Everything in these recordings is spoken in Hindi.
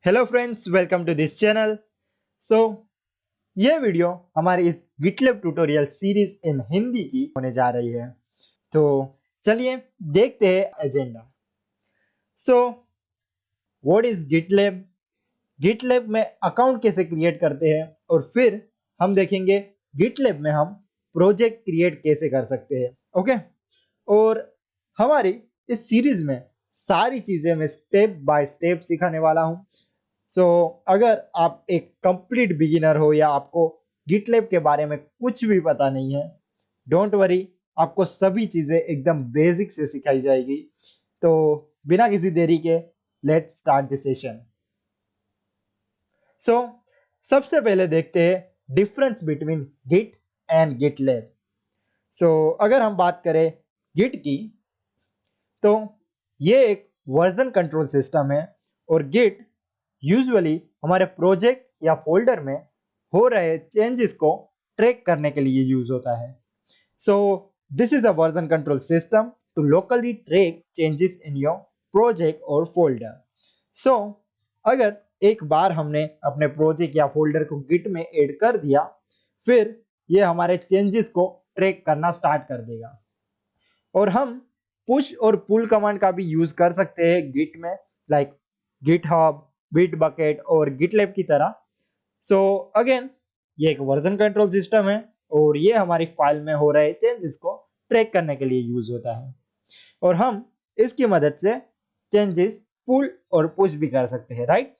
Hello friends, welcome to this channel. So ये वीडियो हमारी इस GitLab tutorial series in Hindi की होने जा रही है। तो चलिए देखते हैं agenda. So what is GitLab? GitLab में अकाउंट कैसे क्रिएट करते हैं और फिर हम देखेंगे गिटलैब में हम प्रोजेक्ट क्रिएट कैसे कर सकते हैं। ओके, और हमारी इस सीरीज में सारी चीज़ें मैं स्टेप बाय स्टेप सिखाने वाला हूँ। अगर आप एक कंप्लीट बिगिनर हो या आपको गिटलैब के बारे में कुछ भी पता नहीं है, डोंट वरी, आपको सभी चीज़ें एकदम बेसिक से सिखाई जाएगी। तो बिना किसी देरी के let's start the session. So सबसे पहले देखते हैं difference between Git and GitLab. अगर हम बात करें गिट की, तो ये एक वर्जन कंट्रोल सिस्टम है और गिट यूजुअली हमारे प्रोजेक्ट या फोल्डर में हो रहे चेंजेस को ट्रैक करने के लिए यूज होता है। So this is a version control system to locally track changes in your project और फोल्डर। सो अगर एक बार हमने अपने प्रोजेक्ट या फोल्डर को गिट में ऐड कर दिया, फिर ये हमारे चेंजेस को ट्रैक करना स्टार्ट कर देगा। और हम पुश और पुल कमांड का भी यूज कर सकते हैं गिट में, लाइक गिटहब, बिटबकेट और गिटलैब की तरह। अगेन, ये एक वर्जन कंट्रोल सिस्टम है और ये हमारी फाइल में हो रहे चेंजेस को ट्रैक करने के लिए यूज होता है और हम इसकी मदद से चेंजेस पुल और पुश भी कर सकते हैं, राइट?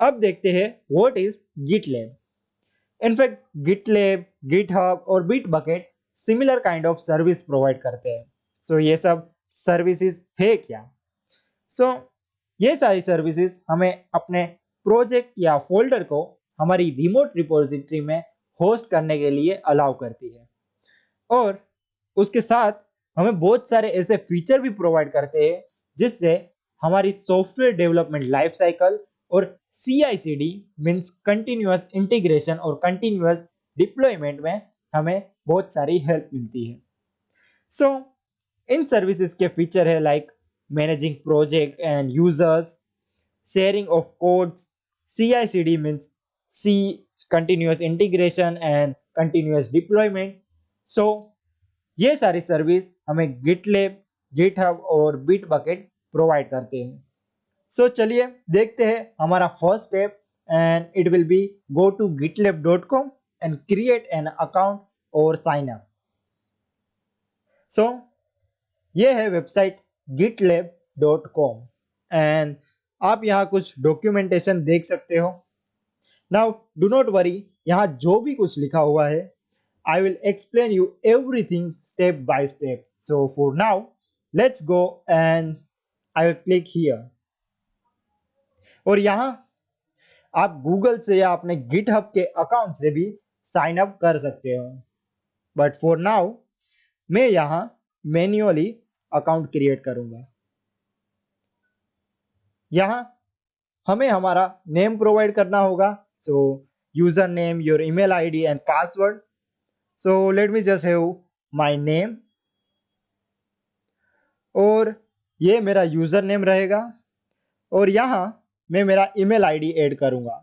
अब देखते हैं what is GitLab. In fact GitLab, GitHub और Bitbucket similar kind of service provide करते हैं। ये सब सर्विसेज है क्या? सो ये सारी सर्विसेज हमें अपने प्रोजेक्ट या फोल्डर को हमारी रिमोट रिपोजिटरी में होस्ट करने के लिए अलाउ करती है और उसके साथ हमें बहुत सारे ऐसे फीचर भी प्रोवाइड करते हैं जिससे हमारी सॉफ्टवेयर डेवलपमेंट लाइफ साइकिल और CI/CD मीन्स कंटिन्यूअस इंटीग्रेशन और कंटिन्यूअस डिप्लॉयमेंट में हमें बहुत सारी हेल्प मिलती है। सो इन सर्विसेज के फीचर है like managing project and users, sharing of codes, CI/CD means C continuous integration and continuous deployment। So ये सारी सर्विस हमें गिटलैब, गिटहब और बिटबकेट प्रोवाइड करते हैं। चलिए देखते हैं हमारा first step, and it will be go to gitlab.com and create an account और साइन अप। ये है वेबसाइट gitlab.com एंड आप यहाँ कुछ डॉक्यूमेंटेशन देख सकते हो। नाउ डू नॉट वरी, यहाँ जो भी कुछ लिखा हुआ है I will explain you everything step by step. For now let's go and I will click here. और यहाँ आप गूगल से या अपने गिटहब के अकाउंट से भी साइन अप कर सकते हो, बट फॉर नाउ मैं यहाँ मैन्युअली अकाउंट क्रिएट करूंगा। यहाँ हमें हमारा नेम प्रोवाइड करना होगा, user name, your email ID and password. Let me just have my name और ये मेरा यूजर नेम रहेगा और यहाँ मैं मेरा ईमेल आईडी ऐड करूंगा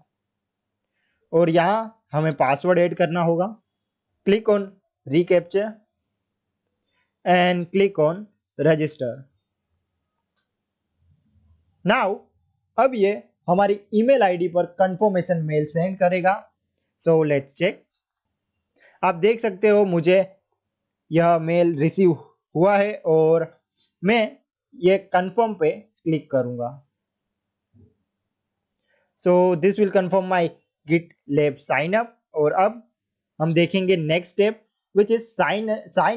और यहाँ हमें पासवर्ड ऐड करना होगा। Click on reCAPTCHA and click on register. Now अब ये हमारी ईमेल आईडी पर कंफर्मेशन मेल सेंड करेगा। Let's check. आप देख सकते हो मुझे यह मेल रिसीव हुआ है और मैं ये कंफर्म पे क्लिक करूंगा। This will confirm my GitLab sign up और अब हम देखेंगे next step which is sign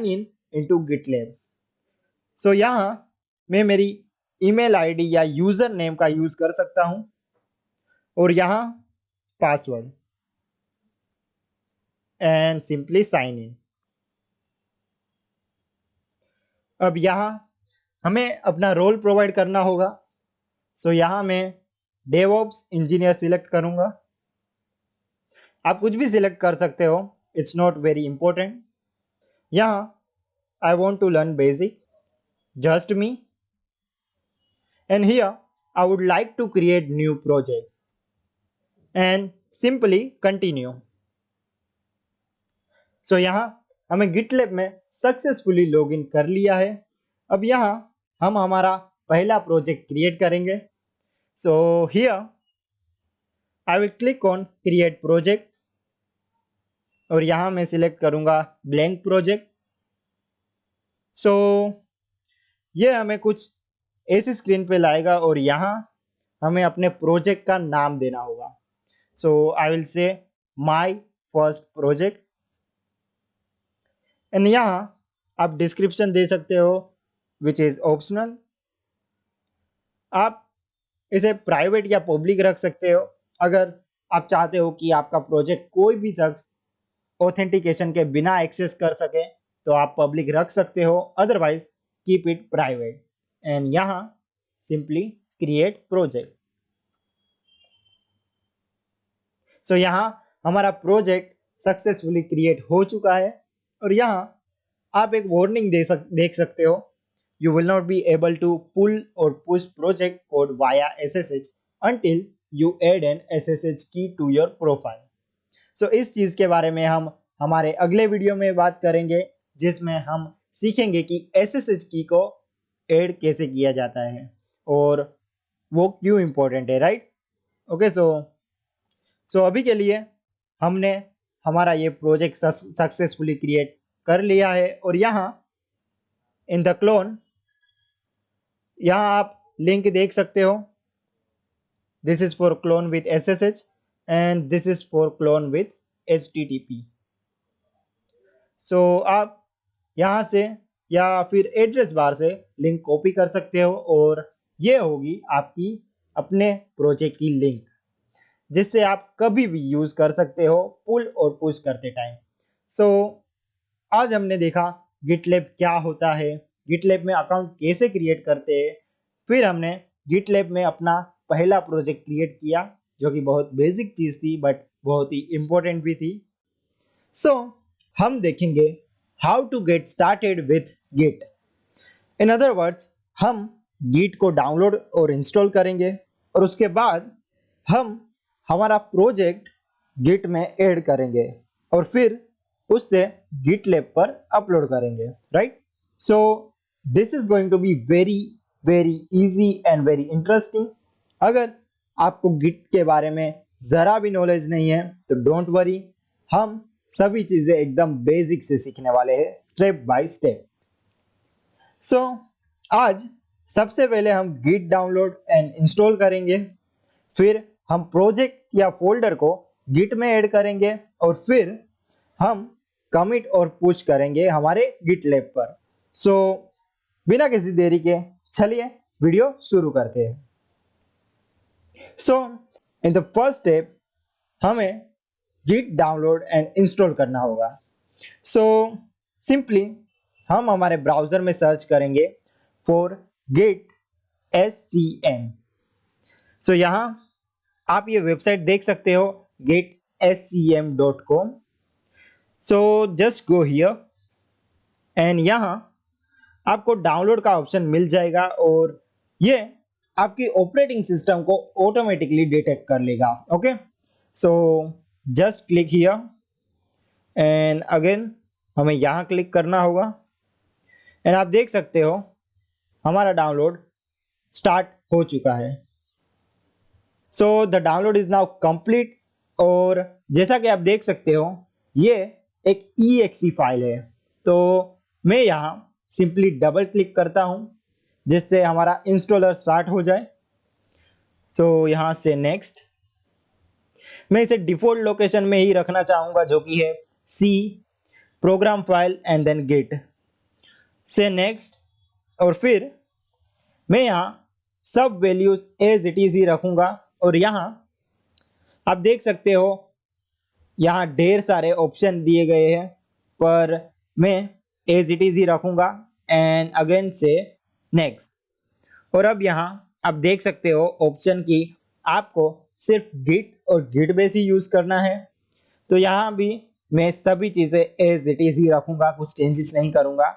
in into GitLab. यहाँ मैं मेरी ईमेल आईडी या यूजर नेम का यूज कर सकता हूं और यहाँ password and simply sign in. अब यहाँ हमें अपना रोल प्रोवाइड करना होगा। यहाँ मैं डेवऑप्स इंजीनियर सिलेक्ट करूंगा। आप कुछ भी सिलेक्ट कर सकते हो, इट्स नॉट वेरी इंपॉर्टेंट। यहाँ I want to learn basic, just me, and here I would like to create new project and simply continue. So यहाँ हमें GitLab में सक्सेसफुली लॉगिन कर लिया है। अब यहाँ हम हमारा पहला प्रोजेक्ट क्रिएट करेंगे। So here I will click on create project और यहाँ मैं सिलेक्ट करूँगा ब्लैंक प्रोजेक्ट। सो ये हमें कुछ ऐसी स्क्रीन पे लाएगा और यहाँ हमें अपने प्रोजेक्ट का नाम देना होगा। सो आई विल से माई फर्स्ट प्रोजेक्ट एंड यहाँ आप डिस्क्रिप्शन दे सकते हो विच इज ऑप्शनल। आप इसे प्राइवेट या पब्लिक रख सकते हो। अगर आप चाहते हो कि आपका प्रोजेक्ट कोई भी शख्स ऑथेंटिकेशन के बिना एक्सेस कर सके तो आप पब्लिक रख सकते हो, otherwise keep it private and यहाँ सिंपली क्रिएट प्रोजेक्ट। सो यहाँ हमारा प्रोजेक्ट सक्सेसफुली क्रिएट हो चुका है और यहाँ आप एक वार्निंग देख सकते हो, you will not be able to pull और push project code via SSH until you add an SSH key to your profile। सो इस चीज़ के बारे में हम हमारे अगले वीडियो में बात करेंगे, जिसमें हम सीखेंगे कि SSH की को ऐड कैसे किया जाता है और वो क्यों इम्पोर्टेंट है, राइट। ओके, सो अभी के लिए हमने हमारा ये प्रोजेक्ट सक्सेसफुली क्रिएट कर लिया है और यहाँ इन द क्लोन यहाँ आप लिंक देख सकते हो, this is for clone with SSH and this is for clone with HTTP। सो आप यहाँ से या फिर एड्रेस बार से लिंक कॉपी कर सकते हो और ये होगी आपकी अपने प्रोजेक्ट की लिंक, जिससे आप कभी भी यूज़ कर सकते हो पुल और पुश करते टाइम। सो आज हमने देखा GitLab क्या होता है, GitLab में अकाउंट कैसे क्रिएट करते हैं, फिर हमने GitLab में अपना पहला प्रोजेक्ट क्रिएट किया जो कि बहुत बेसिक चीज़ थी बट बहुत ही इम्पोर्टेंट भी थी। सो हम देखेंगे how to get started with Git। In other words, हम Git को डाउनलोड और इंस्टॉल करेंगे और उसके बाद हम हमारा प्रोजेक्ट Git में ऐड करेंगे और फिर उससे GitLab पर अपलोड करेंगे, right. So this is going to be very very easy and very interesting. अगर आपको Git के बारे में ज़रा भी नॉलेज नहीं है तो डोंट वरी, हम सभी चीज़ें एकदम बेसिक से सीखने वाले हैं, स्टेप बाय स्टेप। सो आज सबसे पहले हम Git डाउनलोड एंड इंस्टॉल करेंगे, फिर हम प्रोजेक्ट या फोल्डर को Git में ऐड करेंगे और फिर हम कमिट और पुश करेंगे हमारे GitLab पर। सो बिना किसी देरी के चलिए वीडियो शुरू करते हैं। सो इन द फर्स्ट स्टेप हमें Git डाउनलोड एंड इंस्टॉल करना होगा। सो सिंपली हम हमारे ब्राउज़र में सर्च करेंगे फॉर Git SCM। सो यहाँ आप ये वेबसाइट देख सकते हो gitscm.com। So just go here and यहाँ आपको डाउनलोड का ऑप्शन मिल जाएगा और ये आपकी ऑपरेटिंग सिस्टम को ऑटोमेटिकली डिटेक्ट कर लेगा। Okay, so just click here and again हमें यहाँ क्लिक करना होगा एंड आप देख सकते हो हमारा डाउनलोड स्टार्ट हो चुका है। So the download is now complete और जैसा कि आप देख सकते हो ये एक exe फाइल है, तो मैं यहाँ सिंपली डबल क्लिक करता हूँ जिससे हमारा इंस्टॉलर स्टार्ट हो जाए। सो यहाँ से नेक्स्ट, मैं इसे डिफ़ॉल्ट लोकेशन में ही रखना चाहूँगा जो कि है C program file and then Git से नेक्स्ट, और फिर मैं यहाँ सब वैल्यूज एज इट इज ही रखूँगा और यहाँ आप देख सकते हो यहाँ ढेर सारे ऑप्शन दिए गए हैं पर मैं एज इट इज ही रखूँगा एंड अगेन से नेक्स्ट। और अब यहाँ आप देख सकते हो ऑप्शन की आपको सिर्फ गिट और गिट बेस ही यूज़ करना है, तो यहाँ भी मैं सभी चीज़ें एज इट इज ही रखूँगा, कुछ चेंजेस नहीं करूँगा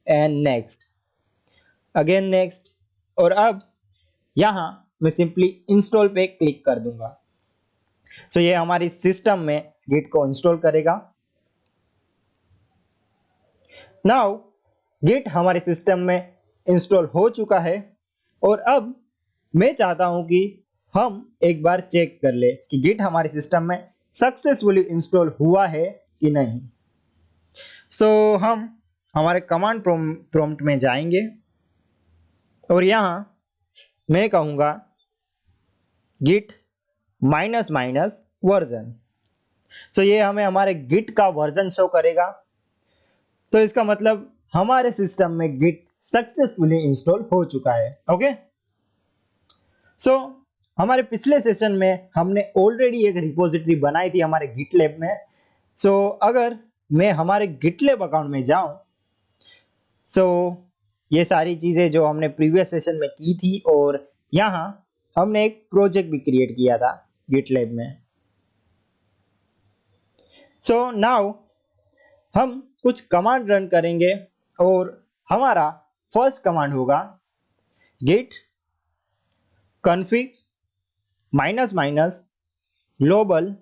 एंड नेक्स्ट, अगेन नेक्स्ट। और अब यहाँ मैं सिंपली इंस्टॉल पे क्लिक कर दूंगा। सो ये हमारी सिस्टम में गिट को इंस्टॉल करेगा। नाउ गिट हमारे सिस्टम में इंस्टॉल हो चुका है और अब मैं चाहता हूं कि हम एक बार चेक कर ले कि गिट हमारे सिस्टम में सक्सेसफुली इंस्टॉल हुआ है कि नहीं। सो हम हमारे कमांड प्रॉम्प्ट में जाएंगे और यहां मैं कहूंगा गिट माइनस माइनस वर्जन। सो ये हमें हमारे गिट का वर्जन शो करेगा। तो इसका मतलब हमारे सिस्टम में गिट सक्सेसफुली इंस्टॉल हो चुका है। ओके, सो हमारे पिछले सेशन में हमने ऑलरेडी एक रिपोजिटरी बनाई थी हमारे गिटलैब में। सो अगर मैं हमारे गिटलैब अकाउंट में जाऊं, सो ये सारी चीजें जो हमने प्रीवियस सेशन में की थी और यहाँ हमने एक प्रोजेक्ट भी क्रिएट किया था गिटलैब में। सो नाउ हम कुछ कमांड रन करेंगे और हमारा फर्स्ट कमांड होगा git config minus minus global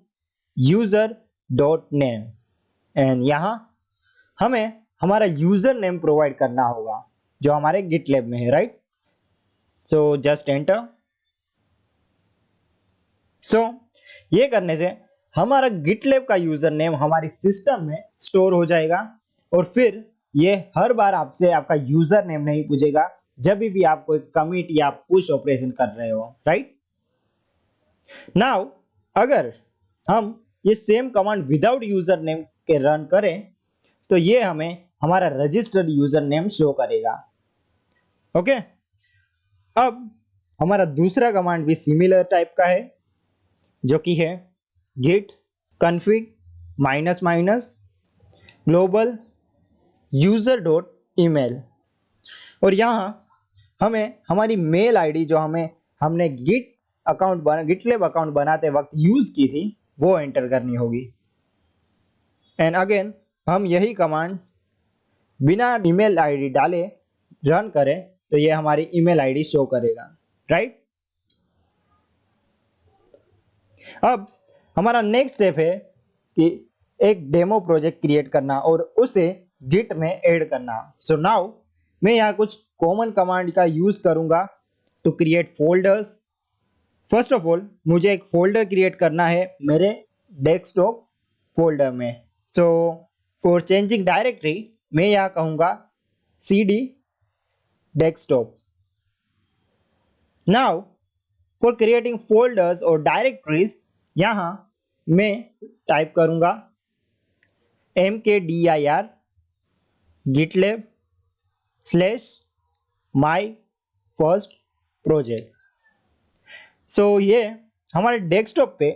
user dot name and यहाँ हमें हमारा यूजर नेम प्रोवाइड करना होगा जो हमारे गिटलैब में है, right. So just enter. So ये करने से हमारा गिटलैब का यूजर नेम हमारी सिस्टम में स्टोर हो जाएगा और फिर ये हर बार आपसे आपका यूजर नेम नहीं पूछेगा जब भी आप कोई कमिट या पुश ऑपरेशन कर रहे हो, राइट। नाउ अगर हम ये same command without user name के रन करें तो ये हमें हमारा रजिस्टर्ड यूजर नेम शो करेगा। ओके, अब हमारा दूसरा कमांड भी सिमिलर टाइप का है जो कि है git config minus minus global user dot email और यहाँ हमें हमारी मेल आईडी जो हमने गिटलैब अकाउंट बनाते वक्त यूज की थी वो एंटर करनी होगी। एंड अगेन हम यही कमांड बिना ईमेल आईडी डाले रन करें तो ये हमारी ईमेल आईडी शो करेगा, राइट। अब हमारा नेक्स्ट स्टेप है कि एक डेमो प्रोजेक्ट क्रिएट करना और उसे गिट में ऐड करना। सो नाउ मैं यहाँ कुछ कॉमन कमांड का यूज करूंगा to create folders. First of all मुझे एक फोल्डर क्रिएट करना है मेरे डेस्कटॉप फोल्डर में। सो फॉर चेंजिंग डायरेक्टरी मैं यहाँ कहूँगा cd desktop. Now for creating folders और डायरेक्टरीज यहाँ मैं टाइप करूँगा mkdir gitlab /my first project। सो ये हमारे डेस्कटॉप पे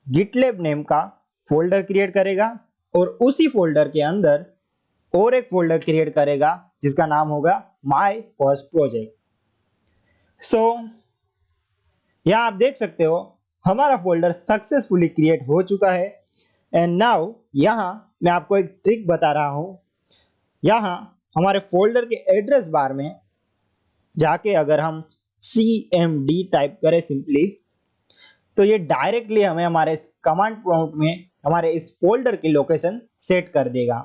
गिटलैब नेम का फोल्डर क्रिएट करेगा और उसी फोल्डर के अंदर और एक फोल्डर क्रिएट करेगा जिसका नाम होगा माय फर्स्ट प्रोजेक्ट। सो यहाँ आप देख सकते हो हमारा फोल्डर सक्सेसफुली क्रिएट हो चुका है। एंड नाउ यहाँ मैं आपको एक ट्रिक बता रहा हूँ। यहाँ हमारे फोल्डर के एड्रेस बार में जाके अगर हम cmd टाइप करें सिंपली तो ये डायरेक्टली हमें हमारे कमांड प्रॉम्प्ट में हमारे इस फोल्डर की लोकेशन सेट कर देगा।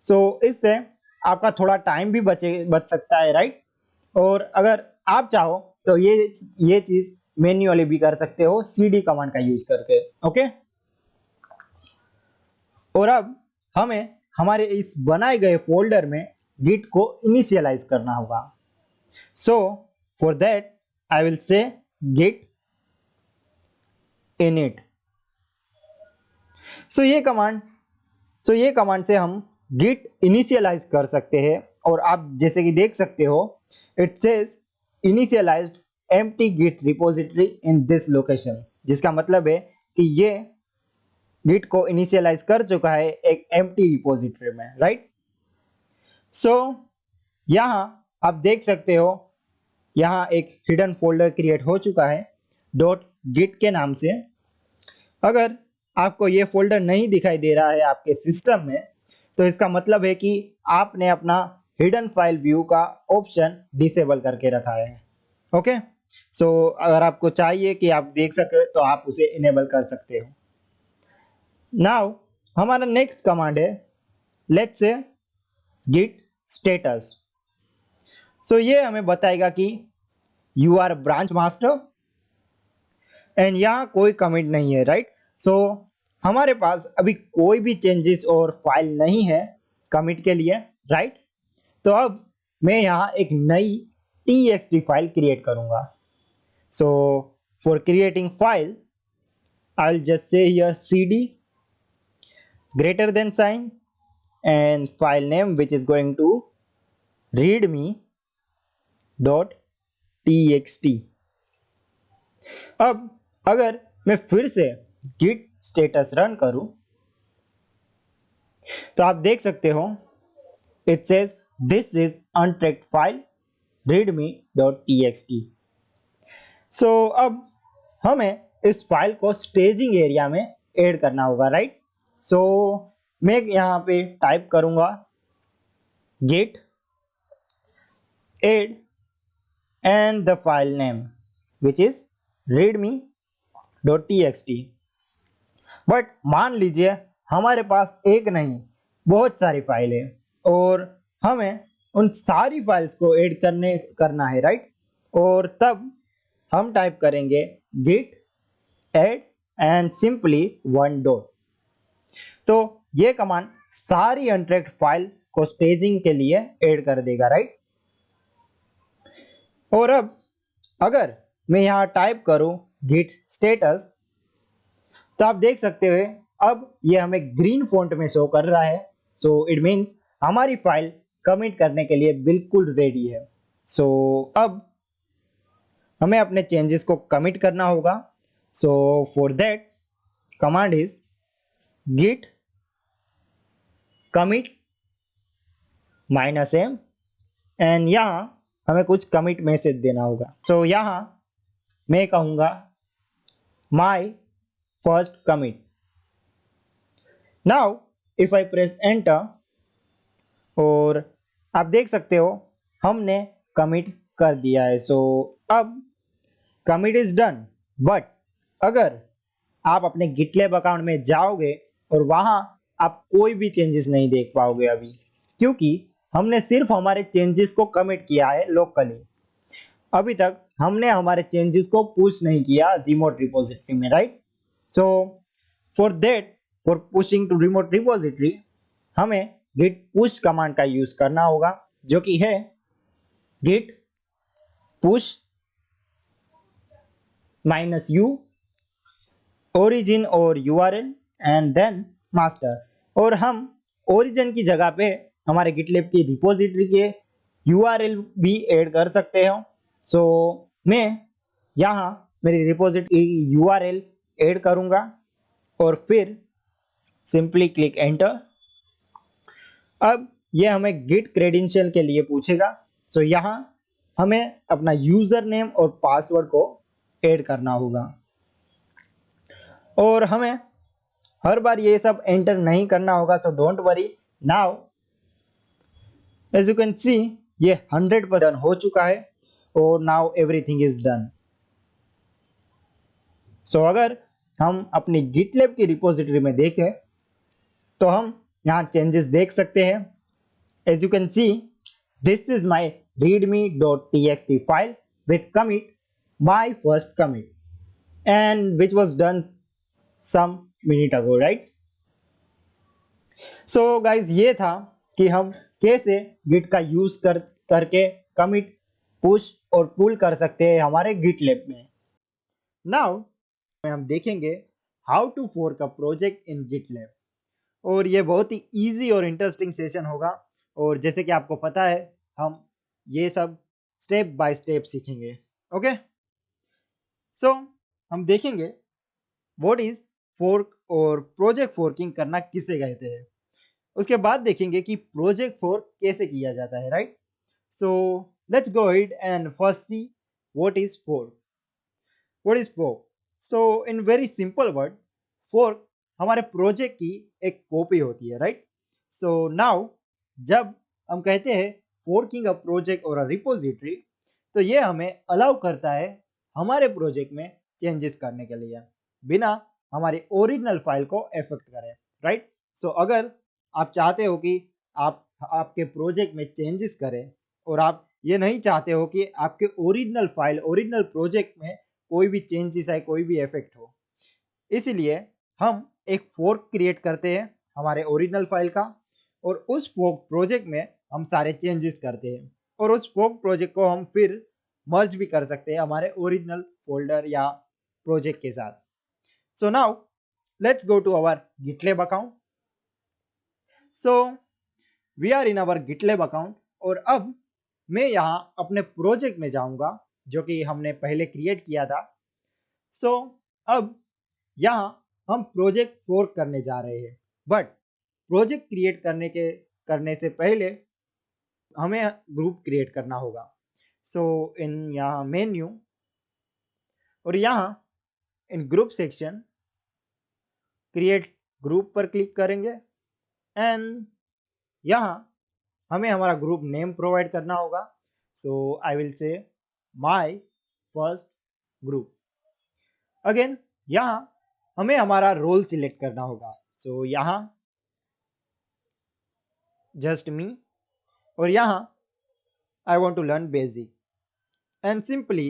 सो इससे आपका थोड़ा टाइम भी बच सकता है, राइट। और अगर आप चाहो तो ये चीज मैन्युअली भी कर सकते हो cd कमांड का यूज करके। ओके, और अब हमें हमारे इस बनाए गए फोल्डर में गिट को इनिशियलाइज करना होगा। सो फॉर दैट आई विल से git init। सो ये कमांड से हम git इनिशियलाइज कर सकते हैं और आप जैसे कि देख सकते हो it says initialised empty git repository in this location, जिसका मतलब है कि ये गिट को इनिशियलाइज कर चुका है एक empty रिपोजिटरी में, राइट। सो यहाँ आप देख सकते हो यहाँ एक हिडन फोल्डर क्रिएट हो चुका है .git के नाम से। अगर आपको ये फोल्डर नहीं दिखाई दे रहा है आपके सिस्टम में तो इसका मतलब है कि आपने अपना हिडन फाइल व्यू का ऑप्शन डिसेबल करके रखा है। ओके, सो अगर आपको चाहिए कि आप देख सके तो आप उसे इनेबल कर सकते हो। नाउ हमारा नेक्स्ट कमांड है let's say Git status. So ये हमें बताएगा कि you are branch master and यहाँ कोई कमिट नहीं है, राइट। सो हमारे पास अभी कोई भी चेंजेस और फाइल नहीं है कमिट के लिए, राइट। तो अब मैं यहाँ एक नई txt फाइल क्रिएट करूँगा। So for creating file I will just say here cd greater than sign and file name which is going to readme.txt। अब अगर मैं फिर से git स्टेटस रन करूं तो आप देख सकते हो it says this is untracked file readme.txt। So अब हमें इस फाइल को स्टेजिंग एरिया में ऐड करना होगा, राइट। सो मैं यहाँ पे टाइप करूँगा git add and the file name which is readme.txt। But मान लीजिए हमारे पास एक नहीं बहुत सारी फाइल है और हमें उन सारी फाइल्स को ऐड करना है, राइट। और तब हम टाइप करेंगे git add and simply one dot। तो ये कमांड सारी अनट्रैक्ड फाइल को स्टेजिंग के लिए ऐड कर देगा, राइट। और अब अगर मैं यहाँ टाइप करूँ git स्टेटस तो आप देख सकते हो अब ये हमें ग्रीन फॉन्ट में शो कर रहा है। सो इट मीन्स हमारी फाइल कमिट करने के लिए बिल्कुल रेडी है। सो अब हमें अपने चेंजेस को कमिट करना होगा। सो for that command is git commit -m and यहाँ हमें कुछ कमिट मैसेज देना होगा। सो यहाँ मैं कहूँगा my first commit. Now if I press enter और आप देख सकते हो हमने कमिट कर दिया है। सो अब कमिट इज डन। बट अगर आप अपने गिटलैब अकाउंट में जाओगे और वहां आप कोई भी चेंजेस नहीं देख पाओगे अभी, क्योंकि हमने सिर्फ हमारे चेंजेस को कमिट किया है लोकली। अभी तक हमने हमारे चेंजेस को पुश नहीं किया रिमोट रिपोजिटरी में, right. So for that for pushing to remote repository हमें git push कमांड का यूज करना होगा जो कि है git push -u origin और url एंड देन मास्टर। और हम ओरिजिन की जगह पे हमारे गिटलैब की रिपोजिटरी के यूआरएल भी ऐड कर सकते हो। सो मैं यहाँ मेरी रिपोजिटरी यूआरएल ऐड करूँगा और फिर सिंपली क्लिक एंटर। अब ये हमें गिट क्रेडेंशियल के लिए पूछेगा। सो यहाँ हमें अपना यूजर नेम और पासवर्ड को ऐड करना होगा और हमें हर बार ये सब एंटर नहीं करना होगा। So don't worry. Now as you can see ये 100% हो चुका है और now everything is done. So अगर हम अपनी गिटलैब की रिपोजिटरी में देखें तो हम यहाँ चेंजेस देख सकते हैं। As you can see this is my readme.txt file with commit my first commit and which was done some minute ago, right। So guys ये था कि हम कैसे गिट का यूज करके कमिट पुश और पुल कर सकते हैं हमारे गिटलैब में। नाउ हम देखेंगे how to fork a project in GitLab और ये बहुत ही इजी और इंटरेस्टिंग सेशन होगा। और जैसे कि आपको पता है हम ये सब स्टेप बाय स्टेप सीखेंगे। ओके, सो हम देखेंगे व्हाट इज फोर्क और प्रोजेक्ट फोर्किंग करना किसे कहते हैं। उसके बाद देखेंगे कि प्रोजेक्ट फोर्क कैसे किया जाता है, right. So let's go ahead and first see what is fork. What is fork? So in very simple word, fork हमारे प्रोजेक्ट की एक कॉपी होती है, राइट। सो नाउ जब हम कहते हैं फोर्किंग अ प्रोजेक्ट और अ रिपोजिटरी, तो ये हमें अलाउ करता है हमारे प्रोजेक्ट में चेंजेस करने के लिए बिना हमारी ओरिजिनल फाइल को अफेक्ट करे, राइट। सो अगर आप चाहते हो कि आप आपके प्रोजेक्ट में चेंजेस करें और आप ये नहीं चाहते हो कि आपके ओरिजिनल फाइल ओरिजिनल प्रोजेक्ट में कोई भी चेंजेस है, कोई भी इफेक्ट हो, इसलिए हम एक फोर्क क्रिएट करते हैं हमारे ओरिजिनल फाइल का और उस फोर्क प्रोजेक्ट में हम सारे चेंजेस करते हैं और उस फोर्क प्रोजेक्ट को हम फिर मर्ज भी कर सकते हैं हमारे ओरिजिनल फोल्डर या प्रोजेक्ट के साथ। So now let's go to our GitLab account. So we are in our GitLab account और अब मैं यहाँ अपने प्रोजेक्ट में जाऊंगा जो कि हमने पहले क्रिएट किया था। सो अब यहाँ हम प्रोजेक्ट फोर्क करने जा रहे हैं, बट प्रोजेक्ट क्रिएट करने से पहले हमें ग्रुप क्रिएट करना होगा। सो इन यहाँ मेन्यू और यहाँ in group section create group पर क्लिक करेंगे एंड यहाँ हमें हमारा ग्रुप नेम प्रोवाइड करना होगा। So I will say my first group. Again यहाँ हमें हमारा रोल सिलेक्ट करना होगा। सो यहाँ जस्ट मी और यहाँ I want to learn basic and simply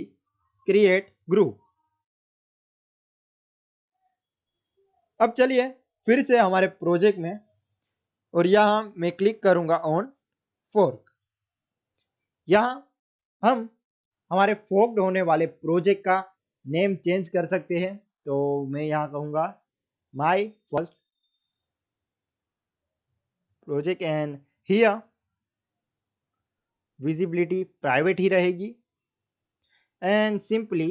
create group. अब चलिए फिर से हमारे प्रोजेक्ट में और यहाँ मैं क्लिक करूंगा ऑन फोर्क। यहाँ हम हमारे फोर्क्ड होने वाले प्रोजेक्ट का नेम चेंज कर सकते हैं। तो मैं यहाँ कहूँगा my first project and here visibility private ही रहेगी and simply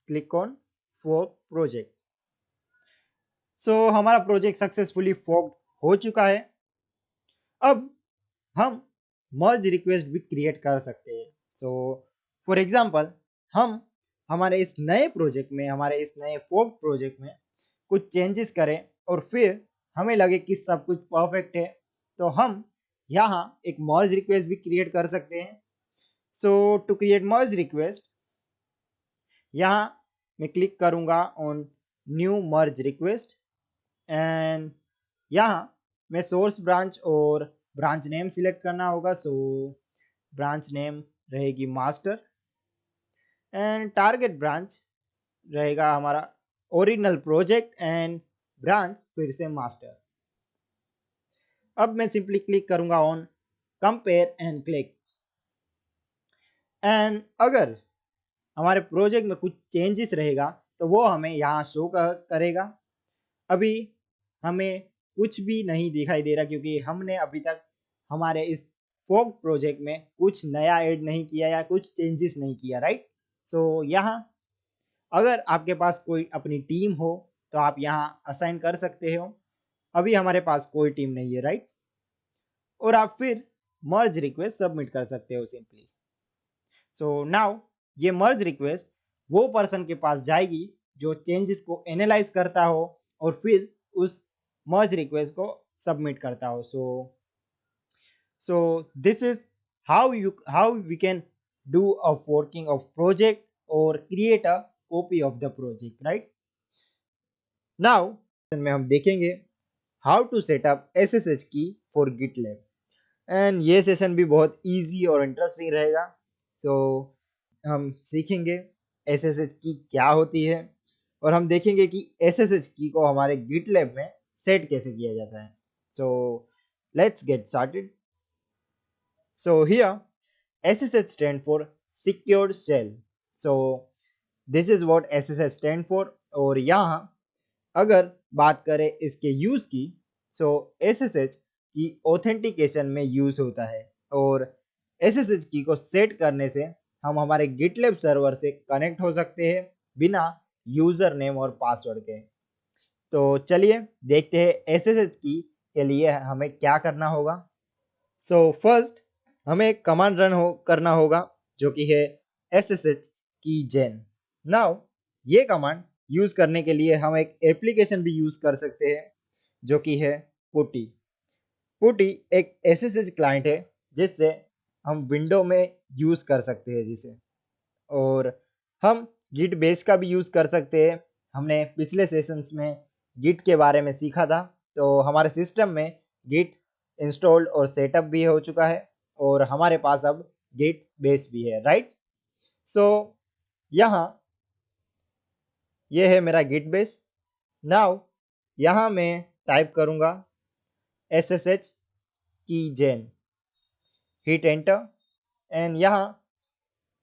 click on fork project. So हमारा प्रोजेक्ट सक्सेसफुली फोर्क्ड हो चुका है। अब हम मर्ज रिक्वेस्ट भी क्रिएट कर सकते हैं। सो फॉर एग्जांपल हम हमारे इस नए प्रोजेक्ट में हमारे इस नए फोर्क प्रोजेक्ट में कुछ चेंजेस करें और फिर हमें लगे कि सब कुछ परफेक्ट है तो हम यहाँ एक मर्ज रिक्वेस्ट भी क्रिएट कर सकते हैं। सो टू क्रिएट मर्ज रिक्वेस्ट यहाँ मैं क्लिक करूँगा on new merge request and यहाँ मैं सोर्स ब्रांच और ब्रांच नेम सिलेक्ट करना होगा। सो ब्रांच नेम रहेगी मास्टर एंड टारगेट ब्रांच रहेगा हमारा ओरिजिनल प्रोजेक्ट एंड ब्रांच फिर से मास्टर। अब मैं सिंपली क्लिक करूंगा on compare and click and अगर हमारे प्रोजेक्ट में कुछ चेंजेस रहेगा तो वो हमें यहाँ शो करेगा। अभी हमें कुछ भी नहीं दिखाई दे रहा क्योंकि हमने अभी तक हमारे इस फोर्क प्रोजेक्ट में कुछ नया ऐड नहीं किया या कुछ चेंजेस नहीं किया, राइट। सो यहाँ अगर आपके पास कोई अपनी टीम हो तो आप यहाँ असाइन कर सकते हो। अभी हमारे पास कोई टीम नहीं है, राइट। और आप फिर मर्ज रिक्वेस्ट सबमिट कर सकते हो सिंपली। सो नाउ ये मर्ज रिक्वेस्ट वो पर्सन के पास जाएगी जो चेंजेस को एनालाइज करता हो और फिर उस मर्ज रिक्वेस्ट को सबमिट करता हो। सो this is how we can do a forking of project or create a copy of the project, right? now में हम देखेंगे how to set up SSH key for GitLab and ये सेशन भी बहुत इजी और इंटरेस्टिंग रहेगा। सो हम सीखेंगे SSH की क्या होती है और हम देखेंगे कि SSH की को हमारे GitLab में सेट कैसे किया जाता है। सो let's get started. So here SSH stand for secured shell. So this is what SSH stand for। और यहाँ अगर बात करें इसके यूज की, सो SSH की ऑथेंटिकेशन में यूज होता है और SSH की को सेट करने से हम हमारे GitLab सर्वर से कनेक्ट हो सकते हैं बिना यूजर नेम और पासवर्ड के। तो चलिए देखते हैं SSH की के लिए हमें क्या करना होगा। सो फर्स्ट हमें एक कमांड करना होगा जो कि है SSH keygen। नाउ ये कमांड यूज करने के लिए हम एक एप्लीकेशन भी यूज कर सकते हैं जो कि है पुटी। पुटी एक SSH क्लाइंट है जिससे हम विंडो में यूज कर सकते हैं जिसे। और हम गिट बेस का भी यूज़ कर सकते हैं। हमने पिछले सेशंस में गिट के बारे में सीखा था, तो हमारे सिस्टम में गिट इंस्टॉल्ड और सेटअप भी हो चुका है और हमारे पास अब गिट बेस भी है, राइट। सो यहाँ ये है मेरा गिट बेस। नाउ यहाँ मैं टाइप करूँगा SSH keygen, hit enter. And यहाँ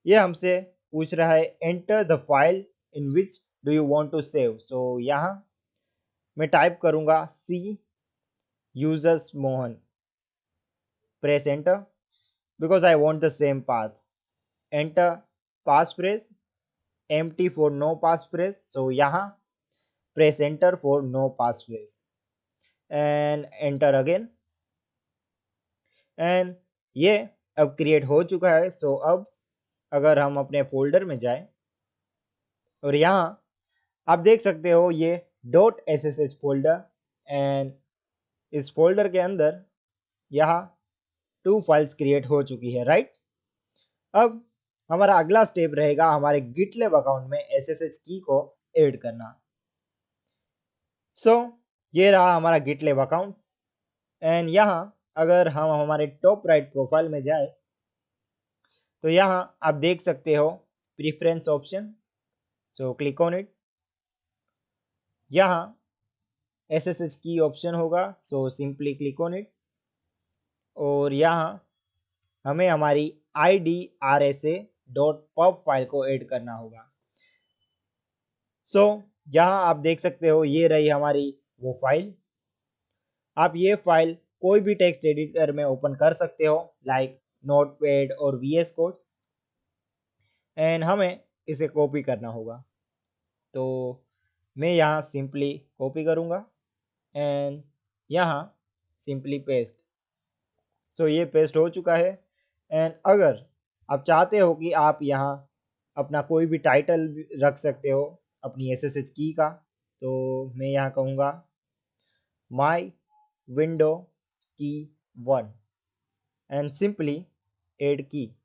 ये हमसे पूछ रहा है enter the file in which do you want to save. So यहाँ मैं टाइप करूँगा C users Mohan, press enter because I want the same path. Enter passphrase, empty for no pass phrase, so यहाँ press enter for no pass phrase and enter again। And ये अब क्रिएट हो चुका है। सो अब अगर हम अपने फोल्डर में जाएं और यहाँ आप देख सकते हो ये .ssh फोल्डर, एंड इस फोल्डर के अंदर यहाँ 2 फाइल्स क्रिएट हो चुकी है, राइट। अब हमारा अगला स्टेप रहेगा हमारे गिटलैब अकाउंट में SSH की को ऐड करना। सो ये रहा हमारा गिटलैब अकाउंट। एंड यहाँ अगर हम हमारे टॉप राइट प्रोफाइल में जाए तो यहाँ आप देख सकते हो preference option, so click on it. यहाँ SSH की ऑप्शन होगा, so simply click on it. और यहाँ हमें हमारी idrsa.pub फाइल को ऐड करना होगा। सो यहाँ आप देख सकते हो ये रही हमारी वो फाइल। आप ये फाइल कोई भी टेक्स्ट एडिटर में ओपन कर सकते हो, लाइक नोटपैड और VS कोड, एंड हमें इसे कॉपी करना होगा। तो मैं यहाँ सिंपली कॉपी करूँगा एंड यहाँ सिंपली पेस्ट। सो ये पेस्ट हो चुका है। एंड अगर आप चाहते हो कि आप यहाँ अपना कोई भी टाइटल रख सकते हो अपनी SSH की का, तो मैं यहाँ कहूँगा माई विंडो की 1 एंड सिंपली ऐड की।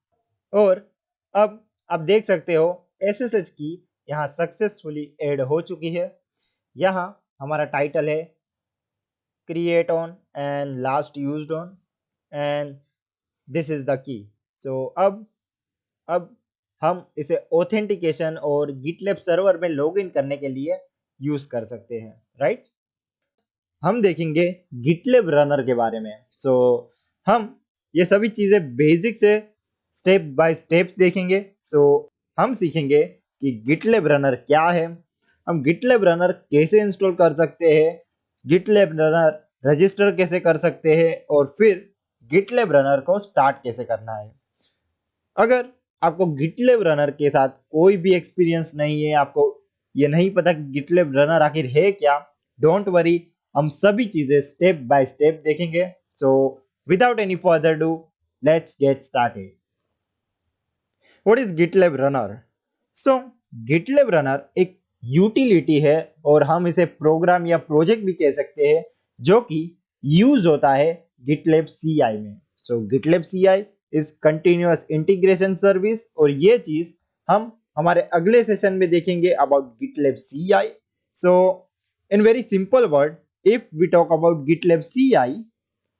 और अब आप देख सकते हो SSH की यहाँ सक्सेसफुली ऐड हो चुकी है। यहाँ हमारा टाइटल है create on and last used on and this is the key. So अब हम इसे ऑथेंटिकेशन और गिटलैब सर्वर में लॉगिन करने के लिए यूज कर सकते हैं, राइट। हम देखेंगे गिटलैब रनर के बारे में। सो हम ये सभी चीजें बेसिक से स्टेप बाय स्टेप देखेंगे। सो हम सीखेंगे कि गिटलैब रनर क्या है, हम गिटलैब रनर कैसे इंस्टॉल कर सकते हैं, गिटलैब रनर रजिस्टर कैसे कर सकते हैं, और फिर गिटलैब रनर को स्टार्ट कैसे करना है। अगर आपको गिटलैब रनर के साथ कोई भी एक्सपीरियंस नहीं है, आपको ये नहीं पता कि गिटलैब रनर आखिर है क्या, डोंट वरी, हम सभी चीजें स्टेप बाय स्टेप देखेंगे। So without any further do, let's get started. What is GitLab runner? So GitLab runner एक यूटिलिटी है और हम इसे प्रोग्राम या प्रोजेक्ट भी कह सकते हैं, जो कि यूज होता है गिटलैब CI में। So GitLab CI is continuous integration service, और ये चीज हम हमारे अगले सेशन में देखेंगे about GitLab CI। So in very simple word, if we talk about GitLab CI,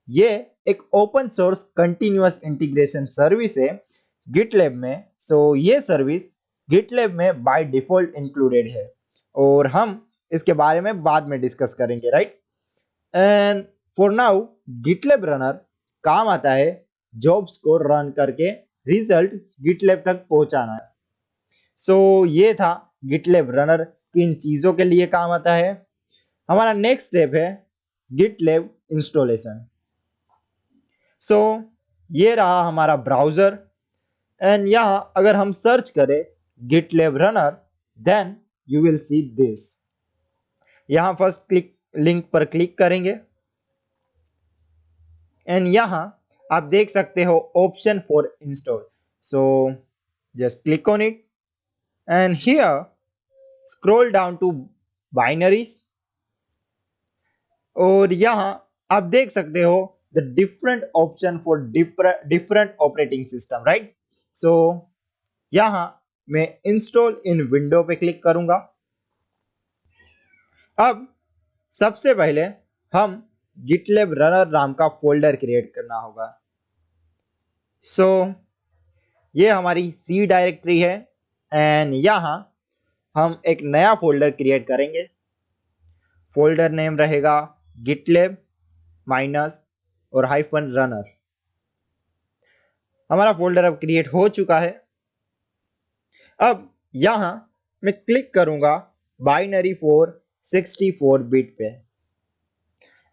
ये एक open source continuous integration service है गिटलैब में। सो ये सर्विस गिटलैब में बाय डिफॉल्ट इंक्लूडेड है और हम इसके बारे में बाद में डिस्कस करेंगे, right. And for now GitLab runner काम आता है जॉब्स को रन करके रिजल्ट गिटलैब तक पहुंचाना है। सो ये था गिटलैब रनर किन चीजों के लिए काम आता है। हमारा नेक्स्ट स्टेप है गिटलैब इंस्टॉलेशन। सो ये रहा हमारा ब्राउजर, एंड यहाँ अगर हम सर्च करें GitLab runner, then you will see this. यहाँ फर्स्ट क्लिक लिंक पर क्लिक करेंगे एंड यहाँ आप देख सकते हो option for install. So just click on it and here scroll down to binaries, और यहाँ आप देख सकते हो the different option for different operating system, right. So यहाँ मैं इंस्टॉल इन विंडो पे क्लिक करूंगा। अब सबसे पहले हम गिटलैब रनर नाम का फोल्डर क्रिएट करना होगा। सो ये हमारी सी डायरेक्टरी है एंड यहाँ हम एक नया फोल्डर क्रिएट करेंगे। फोल्डर नेम रहेगा गिटलैब माइनस और हाइफन रनर। हमारा फोल्डर अब क्रिएट हो चुका है। अब यहाँ मैं क्लिक करूंगा बाइनरी फॉर 64 बिट पे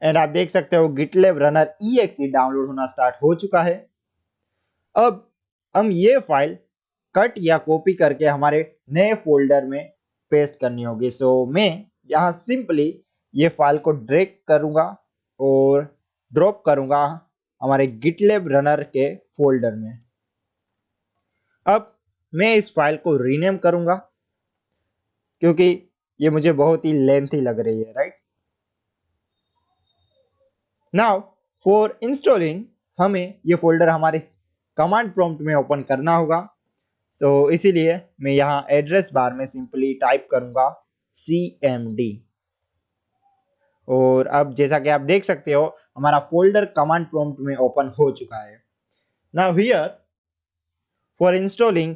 एंड आप देख सकते हो गिटलैब रनर EXE डाउनलोड होना स्टार्ट हो चुका है। अब हम ये फाइल कट या कॉपी करके हमारे नए फोल्डर में पेस्ट करनी होगी। सो मैं यहाँ सिंपली ये फाइल को ड्रैग करूँगा और ड्रॉप करूँगा हमारे गिटलैब रनर के फोल्डर में। अब मैं इस फाइल को रीनेम करूँगा क्योंकि ये मुझे बहुत ही लेंथी लग रही है, राइट। नाउ फॉर इंस्टॉलिंग हमें ये फोल्डर हमारे कमांड प्रॉम्प्ट में ओपन करना होगा। सो इसीलिए मैं यहाँ एड्रेस बार में सिंपली टाइप करूँगा cmd और अब जैसा कि आप देख सकते हो हमारा फोल्डर कमांड प्रॉम्प्ट में ओपन हो चुका है। Now here for installing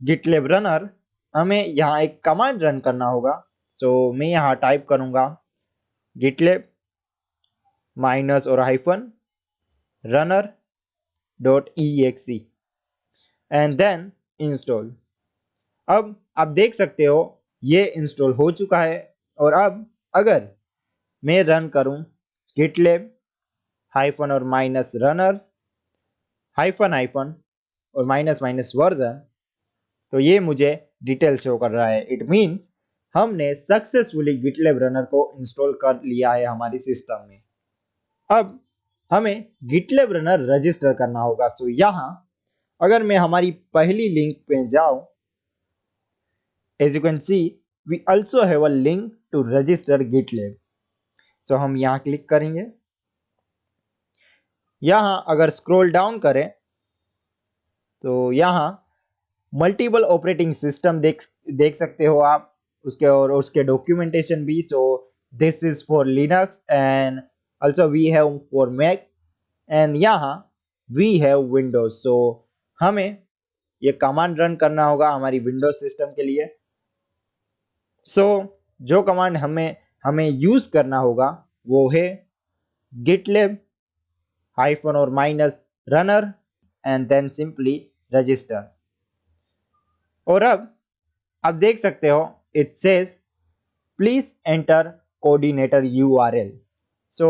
GitLab runner हमें यहाँ एक कमांड रन करना होगा। सो मैं यहाँ टाइप करूँगा गिटलैब माइनस और hyphen runner dot exe and then install. अब आप देख सकते हो ये इंस्टॉल हो चुका है और अब अगर मैं रन करूं गिटलैब हाइफन और माइनस रनर हाइफन हाइफन और माइनस माइनस वर्जन तो ये मुझे डिटेल शो कर रहा है। इट मीन्स हमने सक्सेसफुली गिटलैब रनर को इंस्टॉल कर लिया है हमारी सिस्टम में। अब हमें गिटलैब रनर रजिस्टर करना होगा। सो यहाँ अगर मैं हमारी पहली लिंक पे जाऊं, as you can see we also have a link to register GitLab। सो हम यहाँ क्लिक करेंगे। यहाँ अगर स्क्रॉल डाउन करें तो यहाँ मल्टीपल ऑपरेटिंग सिस्टम देख सकते हो आप उसके और उसके डॉक्यूमेंटेशन भी। So this is for Linux and also we have for Mac and यहाँ वी हैव विंडोज। सो हमें ये कमांड रन करना होगा हमारी विंडोज सिस्टम के लिए। सो जो कमांड हमें यूज करना होगा वो है गिटलैब हाइफन और minus runner and then simply register. और अब आप देख सकते हो it says please enter coordinator URL। So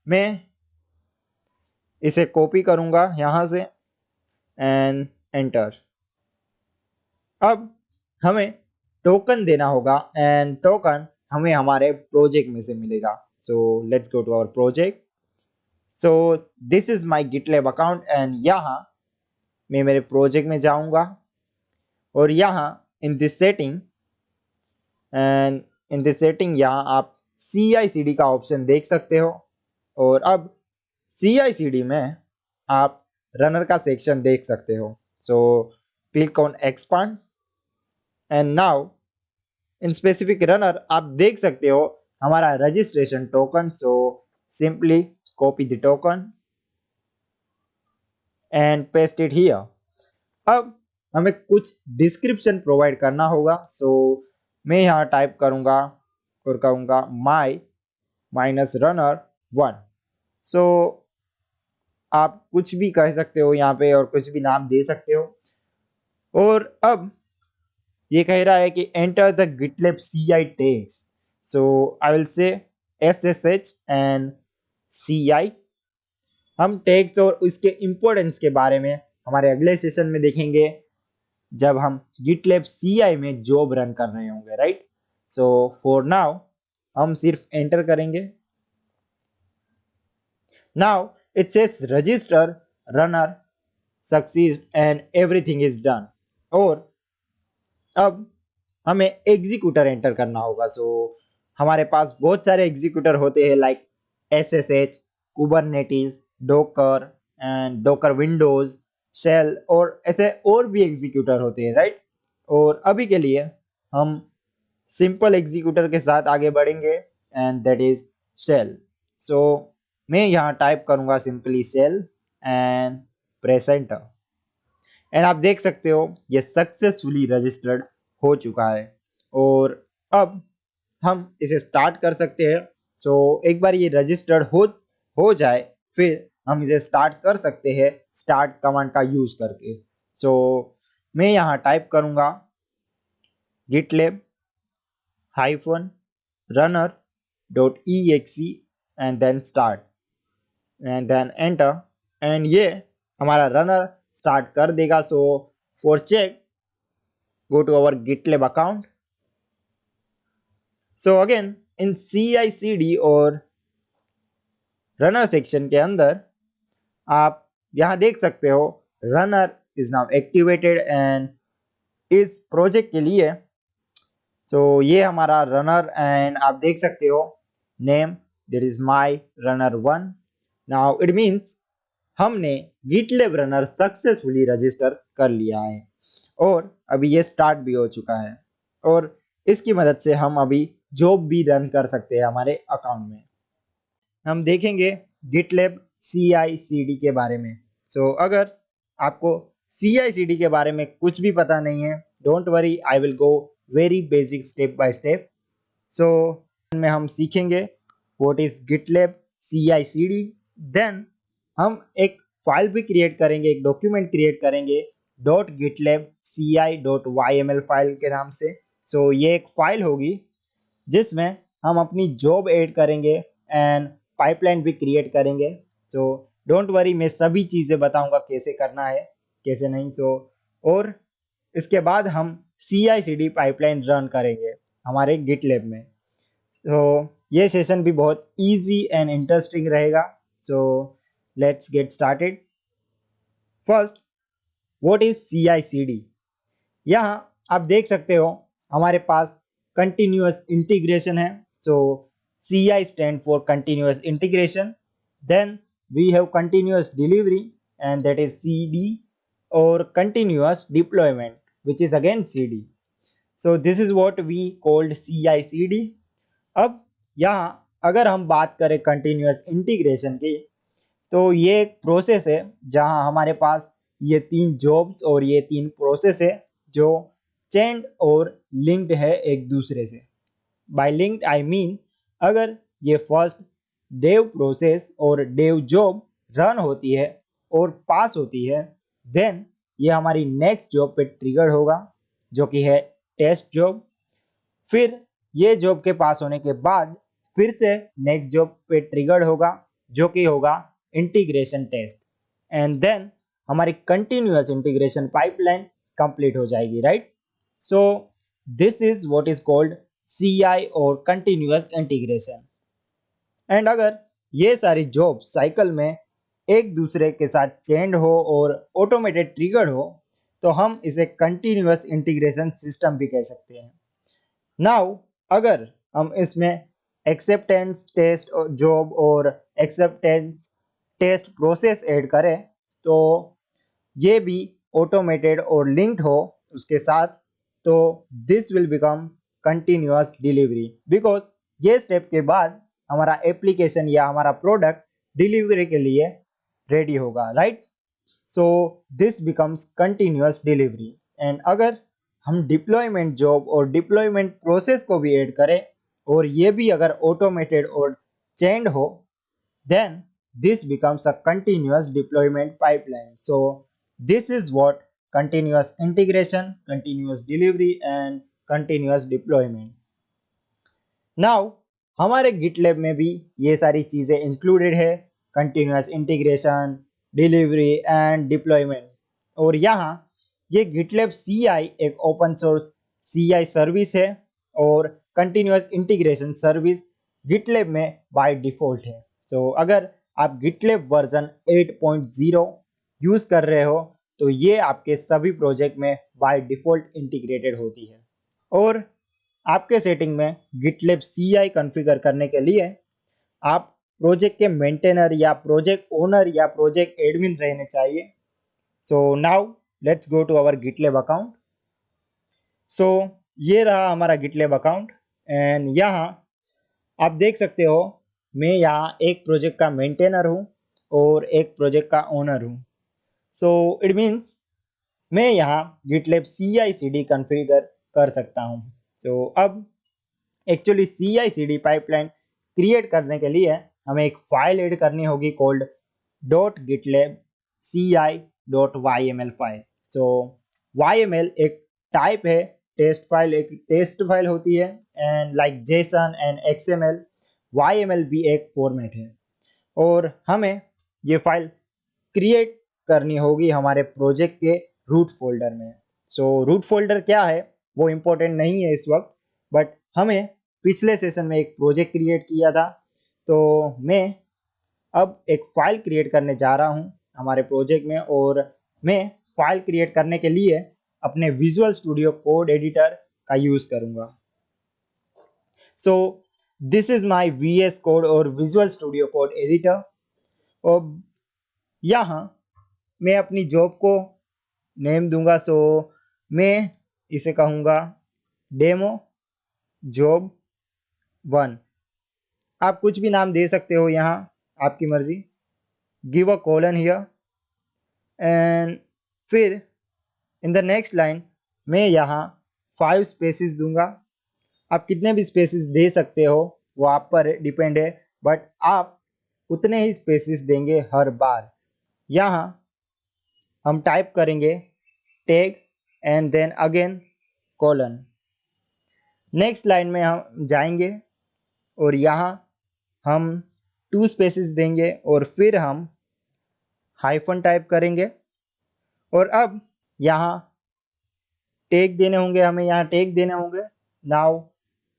मैं इसे कॉपी करूंगा यहाँ से एंड एंटर। अब हमें टोकन देना होगा एंड टोकन हमें हमारे प्रोजेक्ट में से मिलेगा। So let's go to our project. So this is my GitLab account and यहाँ मैं मेरे प्रोजेक्ट में जाऊंगा और यहाँ in this setting and in this setting यहाँ आप CI/CD का ऑप्शन देख सकते हो और अब CI/CD में आप रनर का सेक्शन देख सकते हो। So click on expand and now in specific runner आप देख सकते हो हमारा registration token. So simply copy the token and paste it here. अब हमें कुछ डिस्क्रिप्शन प्रोवाइड करना होगा। सो मैं यहाँ टाइप करूँगा और कहूँगा माई माइनस रनर 1। सो आप कुछ भी कह सकते हो यहाँ पे और कुछ भी नाम दे सकते हो। और अब ये कह रहा है कि enter the GitLab CI tags. So I will से SSH एंड CI। हम टैग्स और उसके इम्पोर्टेंस के बारे में हमारे अगले सेशन में देखेंगे जब हम गिटलैब CI में जॉब रन कर रहे होंगे, राइट। सो फॉर नाउ हम सिर्फ एंटर करेंगे। Now it says register runner succeed and everything is done. और अब हमें एग्जीक्यूटर एंटर करना होगा। सो हमारे पास बहुत सारे एग्जीक्यूटर होते हैं like SSH, Kubernetes, Docker and Docker Windows, shell और ऐसे और भी एग्जीक्यूटर होते हैं, राइट। और अभी के लिए हम सिंपल एग्जीक्यूटर के साथ आगे बढ़ेंगे and that is shell. So मैं यहाँ टाइप करूँगा simply shell and press enter and आप देख सकते हो ये सक्सेसफुली रजिस्टर्ड हो चुका है। और अब हम इसे स्टार्ट कर सकते हैं। सो एक बार ये रजिस्टर्ड हो जाए फिर हम इसे स्टार्ट कर सकते हैं स्टार्ट कमांड का यूज करके। सो मैं यहाँ टाइप करूँगा gitlab hyphen runner dot exe and then start and then enter and ये हमारा रनर स्टार्ट कर देगा। So for check go to our gitlab account। So again in CI/CD और रनर सेक्शन के अंदर आप यहाँ देख सकते हो runner is now activated and इस प्रोजेक्ट के लिए ये हमारा रनर एंड आप देख सकते हो name that is my runner 1। Now it means हमने गिटलैब रनर सक्सेसफुली रजिस्टर कर लिया है और अभी ये स्टार्ट भी हो चुका है और इसकी मदद से हम अभी जॉब भी रन कर सकते हैं हमारे अकाउंट में। हम देखेंगे गिटलैब CI/CD के बारे में। अगर आपको CI/CD के बारे में कुछ भी पता नहीं है, don't worry, I will go very basic step by step. में हम सीखेंगे what is GitLab CI/CD। Then हम एक फाइल भी क्रिएट करेंगे, एक डॉक्यूमेंट क्रिएट करेंगे .gitlab.ci.yml फाइल के नाम से। ये एक फाइल होगी जिसमें हम अपनी जॉब ऐड करेंगे एंड पाइपलाइन भी क्रिएट करेंगे। डोंट वरी, मैं सभी चीज़ें बताऊंगा कैसे करना है कैसे नहीं। और इसके बाद हम CI/CD पाइपलाइन रन करेंगे हमारे गिटलैब में। ये सेशन भी बहुत इजी एंड इंटरेस्टिंग रहेगा। Let's get started. First, what is CI/CD? यहाँ आप देख सकते हो हमारे पास कंटिन्यूअस इंटीग्रेशन है। CI stand for continuous integration. Then we have continuous delivery and that is CD, or continuous deployment which is again CD. This is what we called CI/CD. अब यहाँ अगर हम बात करें continuous integration की, तो ये एक प्रोसेस है जहाँ हमारे पास ये 3 जॉब्स और ये 3 प्रोसेस है जो चेंड और लिंक्ड है एक दूसरे से। बाय लिंक्ड आई मीन अगर ये फर्स्ट डेव प्रोसेस और डेव जॉब रन होती है और पास होती है, देन ये हमारी नेक्स्ट जॉब पे ट्रिगर होगा जो कि है टेस्ट जॉब। फिर ये जॉब के पास होने के बाद फिर से नेक्स्ट जॉब पे ट्रिगर होगा जो कि होगा इंटीग्रेशन टेस्ट एंड देन हमारी कंटिन्यूअस इंटीग्रेशन पाइपलाइन कंप्लीट हो जाएगी, right. This is what is called CI और कंटिन्यूअस इंटीग्रेशन। एंड अगर ये सारी जॉब साइकिल में एक दूसरे के साथ चेंड हो और ऑटोमेटेड ट्रिगर हो तो हम इसे कंटिन्यूअस इंटीग्रेशन सिस्टम भी कह सकते हैं। नाउ अगर हम इसमें एक्सेप्टेंस टेस्ट जॉब और एक्सेप्टेंस टेस्ट प्रोसेस ऐड करें तो ये भी ऑटोमेटेड और लिंक्ड हो उसके साथ, तो this will become continuous delivery because ये स्टेप के बाद हमारा एप्लीकेशन या हमारा प्रोडक्ट डिलीवरी के लिए रेडी होगा, right. This becomes continuous delivery. And अगर हम डिप्लॉयमेंट जॉब और डिप्लॉयमेंट प्रोसेस को भी ऐड करें और ये भी अगर ऑटोमेटेड और चेंड हो, then this becomes a continuous deployment pipeline. This is what continuous integration, continuous delivery and continuous deployment. Now हमारे GitLab में भी ये सारी चीज़ें इंक्लूडेड है, continuous integration, delivery and deployment। और यहाँ ये GitLab CI एक ओपन सोर्स CI सर्विस है और continuous integration सर्विस GitLab में बाय डिफ़ॉल्ट है। अगर आप GitLab वर्जन 8.0 यूज़ कर रहे हो तो ये आपके सभी प्रोजेक्ट में बाय डिफ़ॉल्ट इंटीग्रेटेड होती है। और आपके सेटिंग में GitLab CI कॉन्फ़िगर करने के लिए आप प्रोजेक्ट के मेंटेनर या प्रोजेक्ट ओनर या प्रोजेक्ट एडमिन रहने चाहिए। Now let's go to our GitLab account. So ये रहा हमारा गिटलेब अकाउंट एंड यहाँ आप देख सकते हो मैं यहाँ एक प्रोजेक्ट का मेंटेनर हूँ और एक प्रोजेक्ट का ओनर हूँ। सो इट मीन्स मैं यहाँ गिटलेब CI/CD कॉन्फ़िगर कर सकता हूँ। सो अब एक्चुअली CI/CD पाइपलाइन क्रिएट करने के लिए हमें एक फाइल ऐड करनी होगी कॉल्ड .gitlab ci.yml फाइल। सो YML एक टाइप है, टेस्ट फाइल एक टेस्ट फाइल होती है and like Jason and XML YML भी एक फॉर्मेट है और हमें ये फाइल क्रिएट करनी होगी हमारे प्रोजेक्ट के रूट फोल्डर में। सो रूट फोल्डर क्या है वो इम्पोर्टेंट नहीं है इस वक्त, बट हमें पिछले सेशन में एक प्रोजेक्ट क्रिएट किया था, तो मैं अब एक फाइल क्रिएट करने जा रहा हूँ हमारे प्रोजेक्ट में और मैं फाइल क्रिएट करने के लिए अपने विजुअल स्टूडियो कोड एडिटर का यूज़ करूँगा। So this is my VS code और विजुअल स्टूडियो कोड एडिटर। और यहाँ मैं अपनी जॉब को नेम दूंगा। सो मैं इसे कहूँगा डेमो जॉब 1। आप कुछ भी नाम दे सकते हो, यहाँ आपकी मर्जी। Give a colon here and फिर इन द नेक्स्ट लाइन मैं यहाँ 5 स्पेसिस दूंगा। आप कितने भी स्पेसिस दे सकते हो वो आप पर डिपेंड है, बट आप उतने ही स्पेसिस देंगे हर बार। यहाँ हम टाइप करेंगे tag and then again colon. Next line में हम जाएंगे और यहाँ हम 2 स्पेसिस देंगे और फिर हम हाइफन टाइप करेंगे और अब यहाँ टैग देने होंगे, हमें यहाँ टैग देने होंगे। नाउ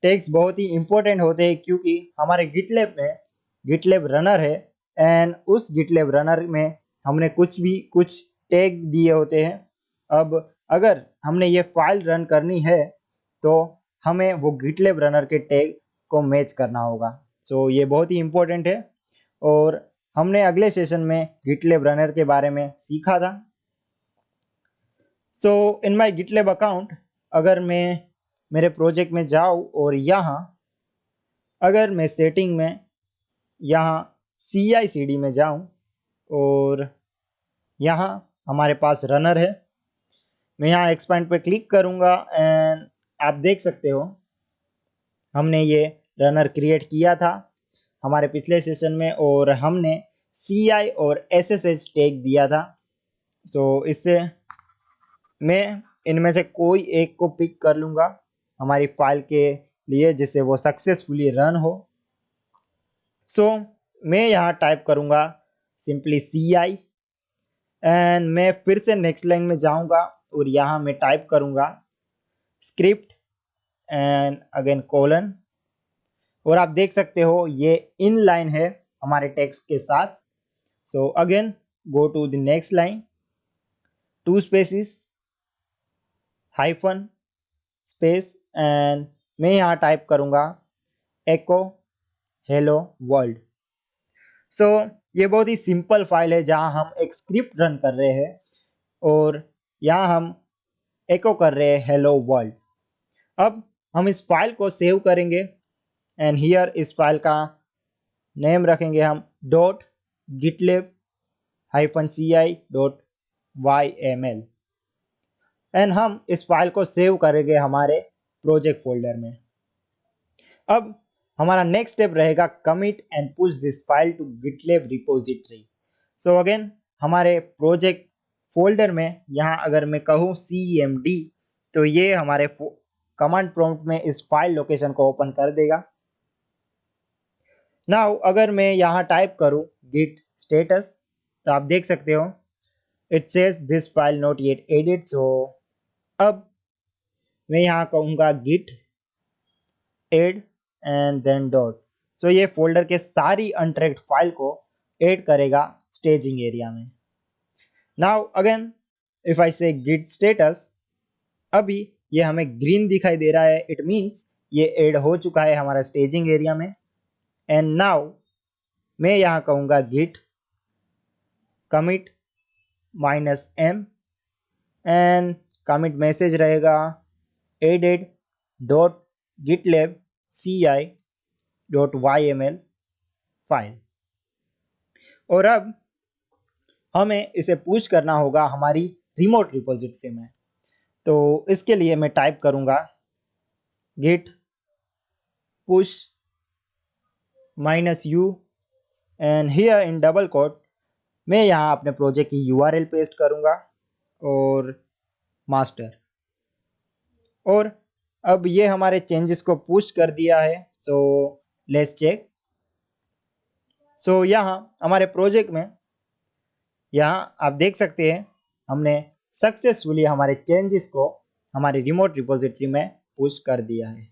टैग्स बहुत ही इंपॉर्टेंट होते हैं क्योंकि हमारे गिटलैब में गिटलैब रनर है एंड उस गिटलैब रनर में हमने कुछ टैग दिए होते हैं। अब अगर हमने ये फाइल रन करनी है तो हमें वो गिटलैब रनर के टैग को मैच करना होगा। सो ये बहुत ही इम्पोर्टेंट है और हमने अगले सेशन में गिटलैब रनर के बारे में सीखा था। सो इन माय गिटलैब अकाउंट अगर मैं मेरे प्रोजेक्ट में जाऊँ और यहाँ अगर मैं सेटिंग में यहाँ CI/CD में जाऊँ और यहाँ हमारे पास रनर है, मैं यहाँ एक्सपेंड पे क्लिक करूँगा एंड आप देख सकते हो हमने ये रनर क्रिएट किया था हमारे पिछले सेशन में और हमने CI और SSH टैग दिया था। तो इससे मैं इनमें से कोई एक को पिक कर लूँगा हमारी फाइल के लिए जिससे वो सक्सेसफुली रन हो। सो मैं यहाँ टाइप करूँगा सिंपली CI एंड मैं फिर से नेक्स्ट लाइन में जाऊँगा और यहाँ मैं टाइप करूँगा स्क्रिप्ट एंड अगेन कॉलन और आप देख सकते हो ये इन लाइन है हमारे टेक्स्ट के साथ। So again go to the next line, 2 spaces hyphen space and मैं यहाँ टाइप करूँगा एको हेलो वर्ल्ड। सो ये बहुत ही सिंपल फाइल है जहाँ हम एक स्क्रिप्ट रन कर रहे हैं और यहाँ हम एको कर रहे हैं हेलो वर्ल्ड। अब हम इस फाइल को सेव करेंगे एंड हियर इस फाइल का नेम रखेंगे हम .gitlab-ci.yml एंड हम इस फाइल को सेव करेंगे हमारे प्रोजेक्ट फोल्डर में। अब हमारा नेक्स्ट स्टेप रहेगा commit and push this file to GitLab repository. So again हमारे प्रोजेक्ट फोल्डर में यहाँ अगर मैं कहूँ cmd तो ये हमारे कमांड प्रॉम्प्ट में इस फाइल लोकेशन को ओपन कर देगा। नाउ अगर मैं यहाँ टाइप करूँ git status तो आप देख सकते हो it says this file not yet edit. So अब मैं यहाँ कहूँगा git add and then dot. So ये फोल्डर के सारी अनट्रैक्ड फाइल को ऐड करेगा स्टेजिंग एरिया में। Now again if I say git status अभी ये हमें ग्रीन दिखाई दे रहा है, इट मीन्स ये ऐड हो चुका है हमारा स्टेजिंग एरिया में। एंड नाउ मैं यहाँ कहूँगा git commit -m and commit message रहेगा added.gitlab ci.yml फाइल। और अब हमें इसे पुश करना होगा हमारी रिमोट रिपोजिटरी में। तो इसके लिए मैं टाइप करूंगा git push -u and here in double quote मैं यहाँ अपने प्रोजेक्ट की URL पेस्ट करूंगा और मास्टर। और अब ये हमारे चेंजेस को पुश कर दिया है। सो लेट्स चेक। सो यहाँ हमारे प्रोजेक्ट में यहाँ आप देख सकते हैं हमने सक्सेसफुली हमारे चेंजेस को हमारी रिमोट रिपोजिटरी में पुश कर दिया है।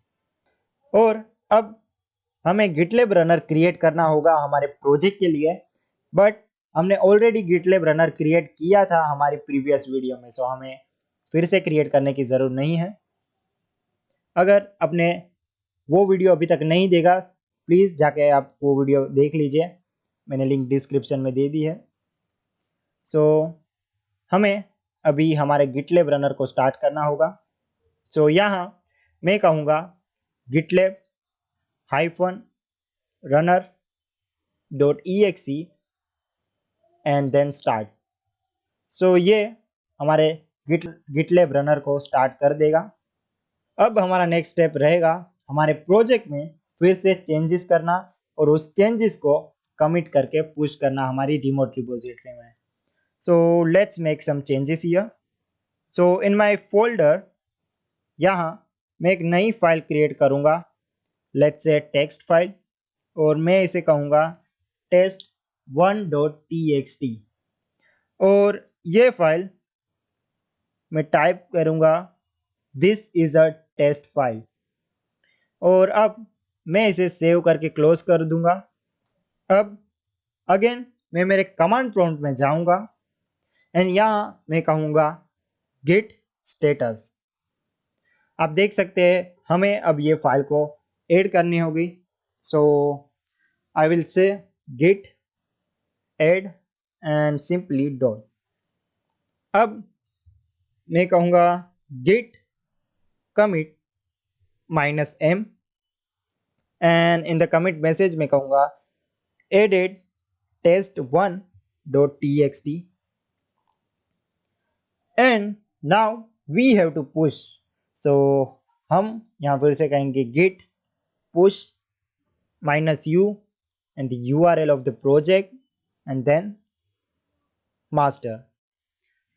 और अब हमें गिटलैब रनर क्रिएट करना होगा हमारे प्रोजेक्ट के लिए, बट हमने ऑलरेडी गिटलैब रनर क्रिएट किया था हमारी प्रीवियस वीडियो में, सो हमें फिर से क्रिएट करने की ज़रूरत नहीं है। अगर आपने वो वीडियो अभी तक नहीं देखा, प्लीज़ जाके आप वो वीडियो देख लीजिए, मैंने लिंक डिस्क्रिप्शन में दे दी है। सो हमें अभी हमारे गिटलैब रनर को स्टार्ट करना होगा। सो यहाँ मैं कहूँगा GitLab -runner.exe and then start. So ये हमारे गिटलैब रनर को स्टार्ट कर देगा। अब हमारा नेक्स्ट स्टेप रहेगा हमारे प्रोजेक्ट में फिर से चेंजेस करना और उस चेंजेस को कमिट करके पुश करना हमारी रिमोट रिपोजिटरी में। So let's make some changes here. So in my folder यहाँ मैं एक नई फाइल क्रिएट करूँगा, लेट्स से टेक्स्ट फाइल, और मैं इसे कहूँगा test1.txt। और ये फाइल मैं टाइप करूँगा this is a test file. और अब मैं इसे सेव करके क्लोज कर दूंगा। अब अगेन मैं मेरे कमांड प्रॉम्प्ट में जाऊंगा एंड यहाँ मैं कहूँगा गिट स्टेटस। आप देख सकते हैं हमें अब ये फाइल को ऐड करनी होगी। So I will say git add and simply dot. अब मैं कहूँगा git commit -m and in the commit message में कहूँगा added test1.txt and now we have to push. So हम यहाँ फिर से कहेंगे git push -u and the URL of the project and then master।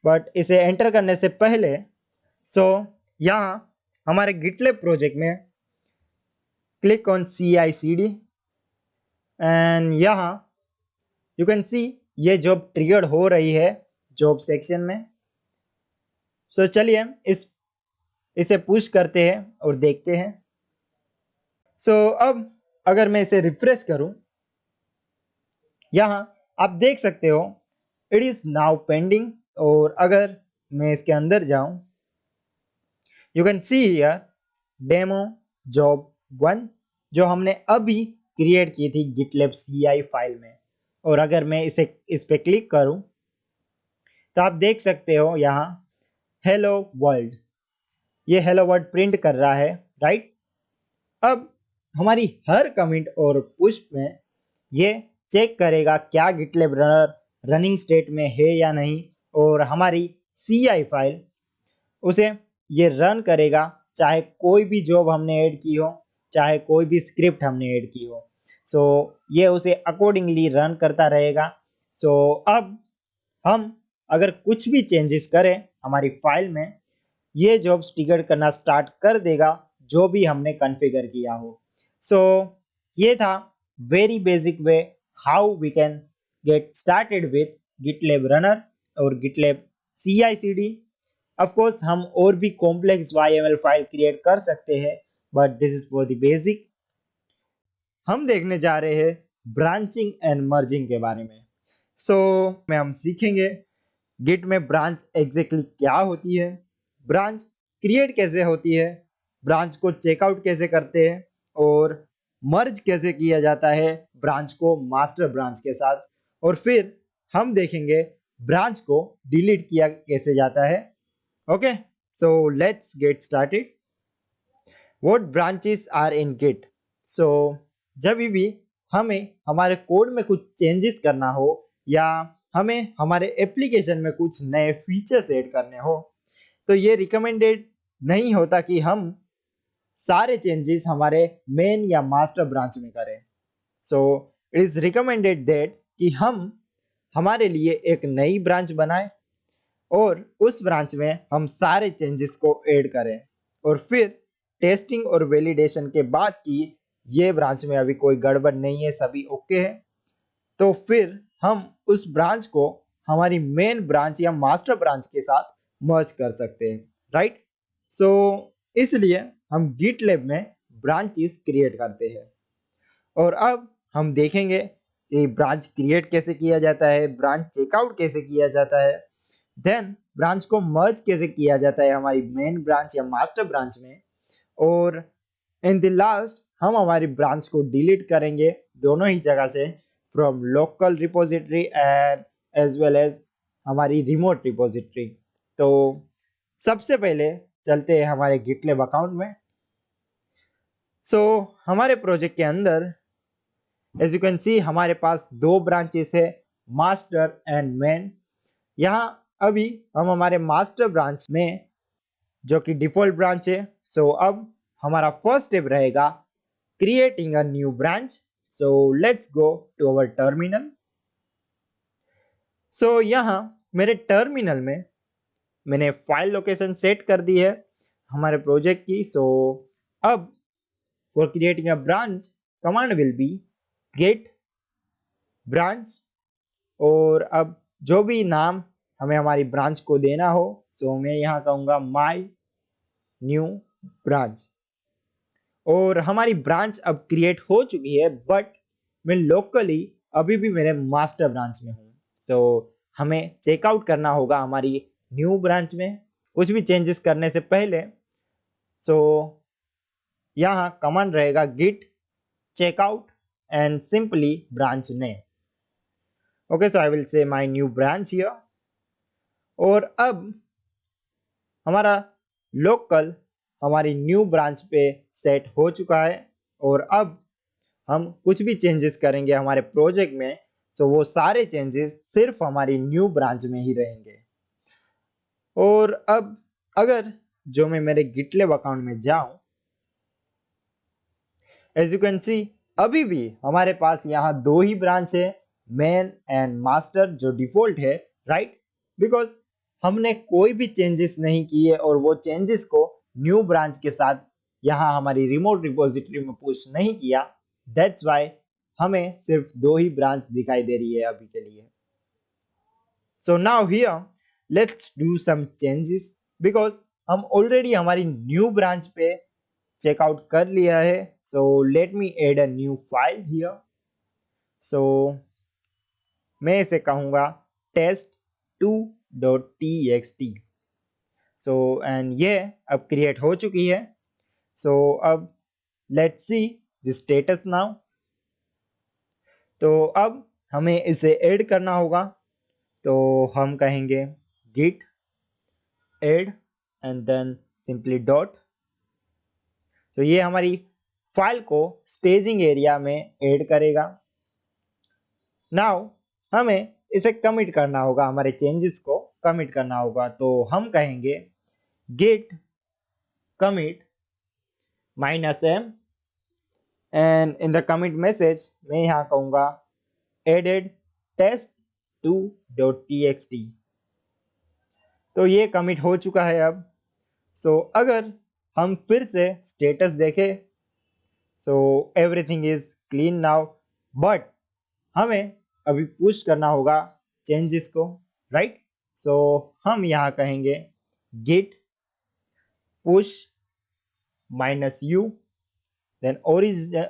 But इसे एंटर करने से पहले यहाँ हमारे गिटलैब प्रोजेक्ट में क्लिक ऑन CI/CD एंड यहाँ यू कैन सी ये जॉब ट्रिगर्ड हो रही है जॉब सेक्शन में। सो चलिए इसे पुश करते हैं और देखते हैं। सो अब अगर मैं इसे रिफ्रेश करूं, यहाँ आप देख सकते हो इट इज़ नाउ पेंडिंग। और अगर मैं इसके अंदर जाऊं, you can see here demo job 1 जो हमने अभी क्रिएट की थी गिटलैब CI फाइल में। और अगर मैं इस पे क्लिक करूं तो आप देख सकते हो यहाँ हेलो वर्ल्ड, ये हेलो वर्ल्ड प्रिंट कर रहा है, राइट। अब हमारी हर कमेंट और पुश में ये चेक करेगा क्या गिटलैब रनर रनिंग स्टेट में है या नहीं, और हमारी CI फाइल उसे ये रन करेगा, चाहे कोई भी जॉब हमने ऐड की हो, चाहे कोई भी स्क्रिप्ट हमने ऐड की हो। सो ये उसे अकॉर्डिंगली रन करता रहेगा। सो अब हम अगर कुछ भी चेंजेस करें हमारी फाइल में, ये जॉब्स ट्रिगर करना स्टार्ट कर देगा जो भी हमने कॉन्फ़िगर किया हो। सो ये था very basic way how we can get started with GitLab runner और गिटलैब CI/CD। ऑफ कोर्स हम और भी कॉम्प्लेक्स YML फाइल क्रिएट कर सकते हैं, but this is for the basic. हम देखने जा रहे हैं ब्रांचिंग एंड मर्जिंग के बारे में। में हम सीखेंगे गिट में ब्रांच एग्जैक्टली क्या होती है, ब्रांच क्रिएट कैसे होती है, ब्रांच को चेकआउट कैसे करते हैं, और मर्ज कैसे किया जाता है ब्रांच को मास्टर ब्रांच के साथ, और फिर हम देखेंगे ब्रांच को डिलीट किया कैसे जाता है। Okay, so let's get started. What branches are in git. So जब भी हमें हमारे कोड में कुछ चेंजेस करना हो या हमें हमारे एप्लीकेशन में कुछ नए फीचर्स ऐड करने हो, तो ये रिकमेंडेड नहीं होता कि हम सारे चेंजेस हमारे मेन या मास्टर ब्रांच में करें। So it is recommended that कि हम हमारे लिए एक नई ब्रांच बनाएं और उस ब्रांच में हम सारे चेंजेस को ऐड करें और फिर टेस्टिंग और वैलिडेशन के बाद कि ये ब्रांच में अभी कोई गड़बड़ नहीं है, सभी ओके है, तो फिर हम उस ब्रांच को हमारी मेन ब्रांच या मास्टर ब्रांच के साथ मर्ज कर सकते हैं, राइट। सो इसलिए हम गिटलैब में ब्रांचेस क्रिएट करते हैं। और अब हम देखेंगे कि ब्रांच क्रिएट कैसे किया जाता है, ब्रांच चेकआउट कैसे किया जाता है, देन ब्रांच को मर्ज कैसे किया जाता है हमारी मेन ब्रांच या मास्टर ब्रांच में, और इन द लास्ट हम हमारी ब्रांच को डिलीट करेंगे दोनों ही जगह से, from local repository and as well as हमारी रिमोट रिपोजिटरी। तो सबसे पहले चलते हैं हमारे गिटलैब अकाउंट में। सो हमारे प्रोजेक्ट के अंदर एज यू कैन सी हमारे पास दो ब्रांचेस है, मास्टर एंड मेन। यहाँ अभी हम हमारे मास्टर ब्रांच में, जो कि डिफॉल्ट ब्रांच है, सो अब हमारा फर्स्ट स्टेप रहेगा creating a new branch. So let's go to our terminal. So यहाँ मेरे टर्मिनल में मैंने फाइल लोकेशन सेट कर दी है हमारे प्रोजेक्ट की। सो अब for creating a branch command will be get branch, और अब जो भी नाम हमें हमारी ब्रांच को देना हो, सो मैं यहाँ कहूँगा माय न्यू ब्रांच। और हमारी ब्रांच अब क्रिएट हो चुकी है, बट मैं लोकली अभी भी मेरे मास्टर ब्रांच में हूँ। सो हमें चेकआउट करना होगा हमारी न्यू ब्रांच में कुछ भी चेंजेस करने से पहले। सो यहाँ कमांड रहेगा git checkout and simply branch name. Okay, so I will say my new branch here. और अब हमारा लोकल हमारी न्यू ब्रांच पे सेट हो चुका है, और अब हम कुछ भी चेंजेस करेंगे हमारे प्रोजेक्ट में, तो वो सारे चेंजेस सिर्फ हमारी न्यू ब्रांच में ही रहेंगे। और अब अगर जो मैं मेरे गिटलैब अकाउंट में जाऊं, एज यू कैन सी अभी भी हमारे पास यहाँ दो ही ब्रांच है, मेन एंड मास्टर, जो डिफॉल्ट है, राइट, बिकॉज हमने कोई भी चेंजेस नहीं किए और वो चेंजेस को न्यू ब्रांच के साथ यहाँ हमारी रिमोट रिपोजिटरी में पुश नहीं किया। दैट्स वाई हमें सिर्फ दो ही ब्रांच दिखाई दे रही है अभी के लिए। So now here let's do some changes, because हम ऑलरेडी हमारी न्यू ब्रांच पे चेकआउट कर लिया है। So let me add a new file here. So मैं इसे कहूँगा test2.txt। सो एंड ये अब क्रिएट हो चुकी है। सो अब let's see the status now. तो अब हमें इसे ऐड करना होगा, तो हम कहेंगे git add and then simply dot. तो ये हमारी फाइल को स्टेजिंग एरिया में ऐड करेगा। नाउ हमें इसे कमिट करना होगा, हमारे चेंजेस को कमिट करना होगा, तो हम कहेंगे git commit -m and in the commit message मैं यहाँ कहूँगा added test2.txt। तो ये कमिट हो चुका है अब। सो अगर हम फिर से स्टेटस देखें, so everything is clean now, but हमें अभी पुश करना होगा चेंजेस को, राइट। सो हम यहाँ कहेंगे git push -u then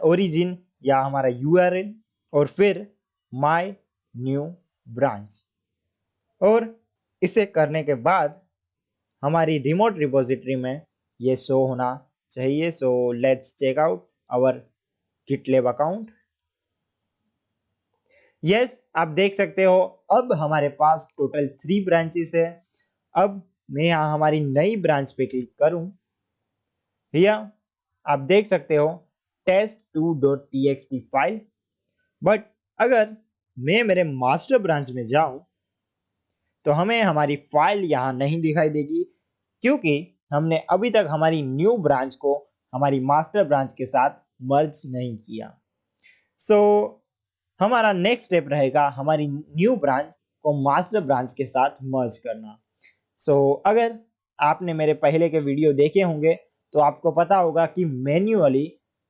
origin या हमारा URL और फिर my new branch। और इसे करने के बाद हमारी रिमोट रिपोजिटरी में ये शो होना चाहिए। So let's check out our GitLab account. Yes, आप देख सकते हो अब हमारे पास टोटल 3 ब्रांचेस है। अब मैं यहाँ हमारी नई ब्रांच पे क्लिक करूँ, भैया आप देख सकते हो test2.txt फाइल। बट अगर मैं मेरे मास्टर ब्रांच में जाऊं तो हमें हमारी फाइल यहाँ नहीं दिखाई देगी, क्योंकि हमने अभी तक हमारी न्यू ब्रांच को हमारी मास्टर ब्रांच के साथ मर्ज नहीं किया। सो हमारा नेक्स्ट स्टेप रहेगा हमारी न्यू ब्रांच को मास्टर ब्रांच के साथ मर्ज करना। अगर आपने मेरे पहले के वीडियो देखे होंगे तो आपको पता होगा कि मैन्युअली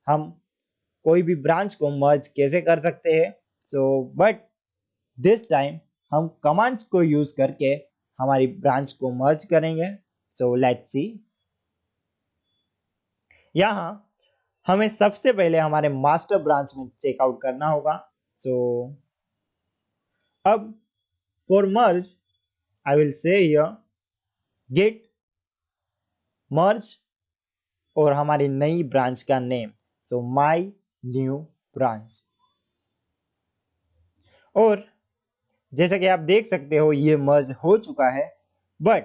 हम कोई भी ब्रांच को मर्ज कैसे कर सकते हैं। बट दिस टाइम हम कमांड्स को यूज करके हमारी ब्रांच को मर्ज करेंगे। Let's see. यहाँ हमें सबसे पहले हमारे मास्टर ब्रांच में चेकआउट करना होगा। अब for merge I will say here git merge और हमारी नई ब्रांच का नेम, माई न्यू ब्रांच। और जैसे कि आप देख सकते हो ये मर्ज हो चुका है, बट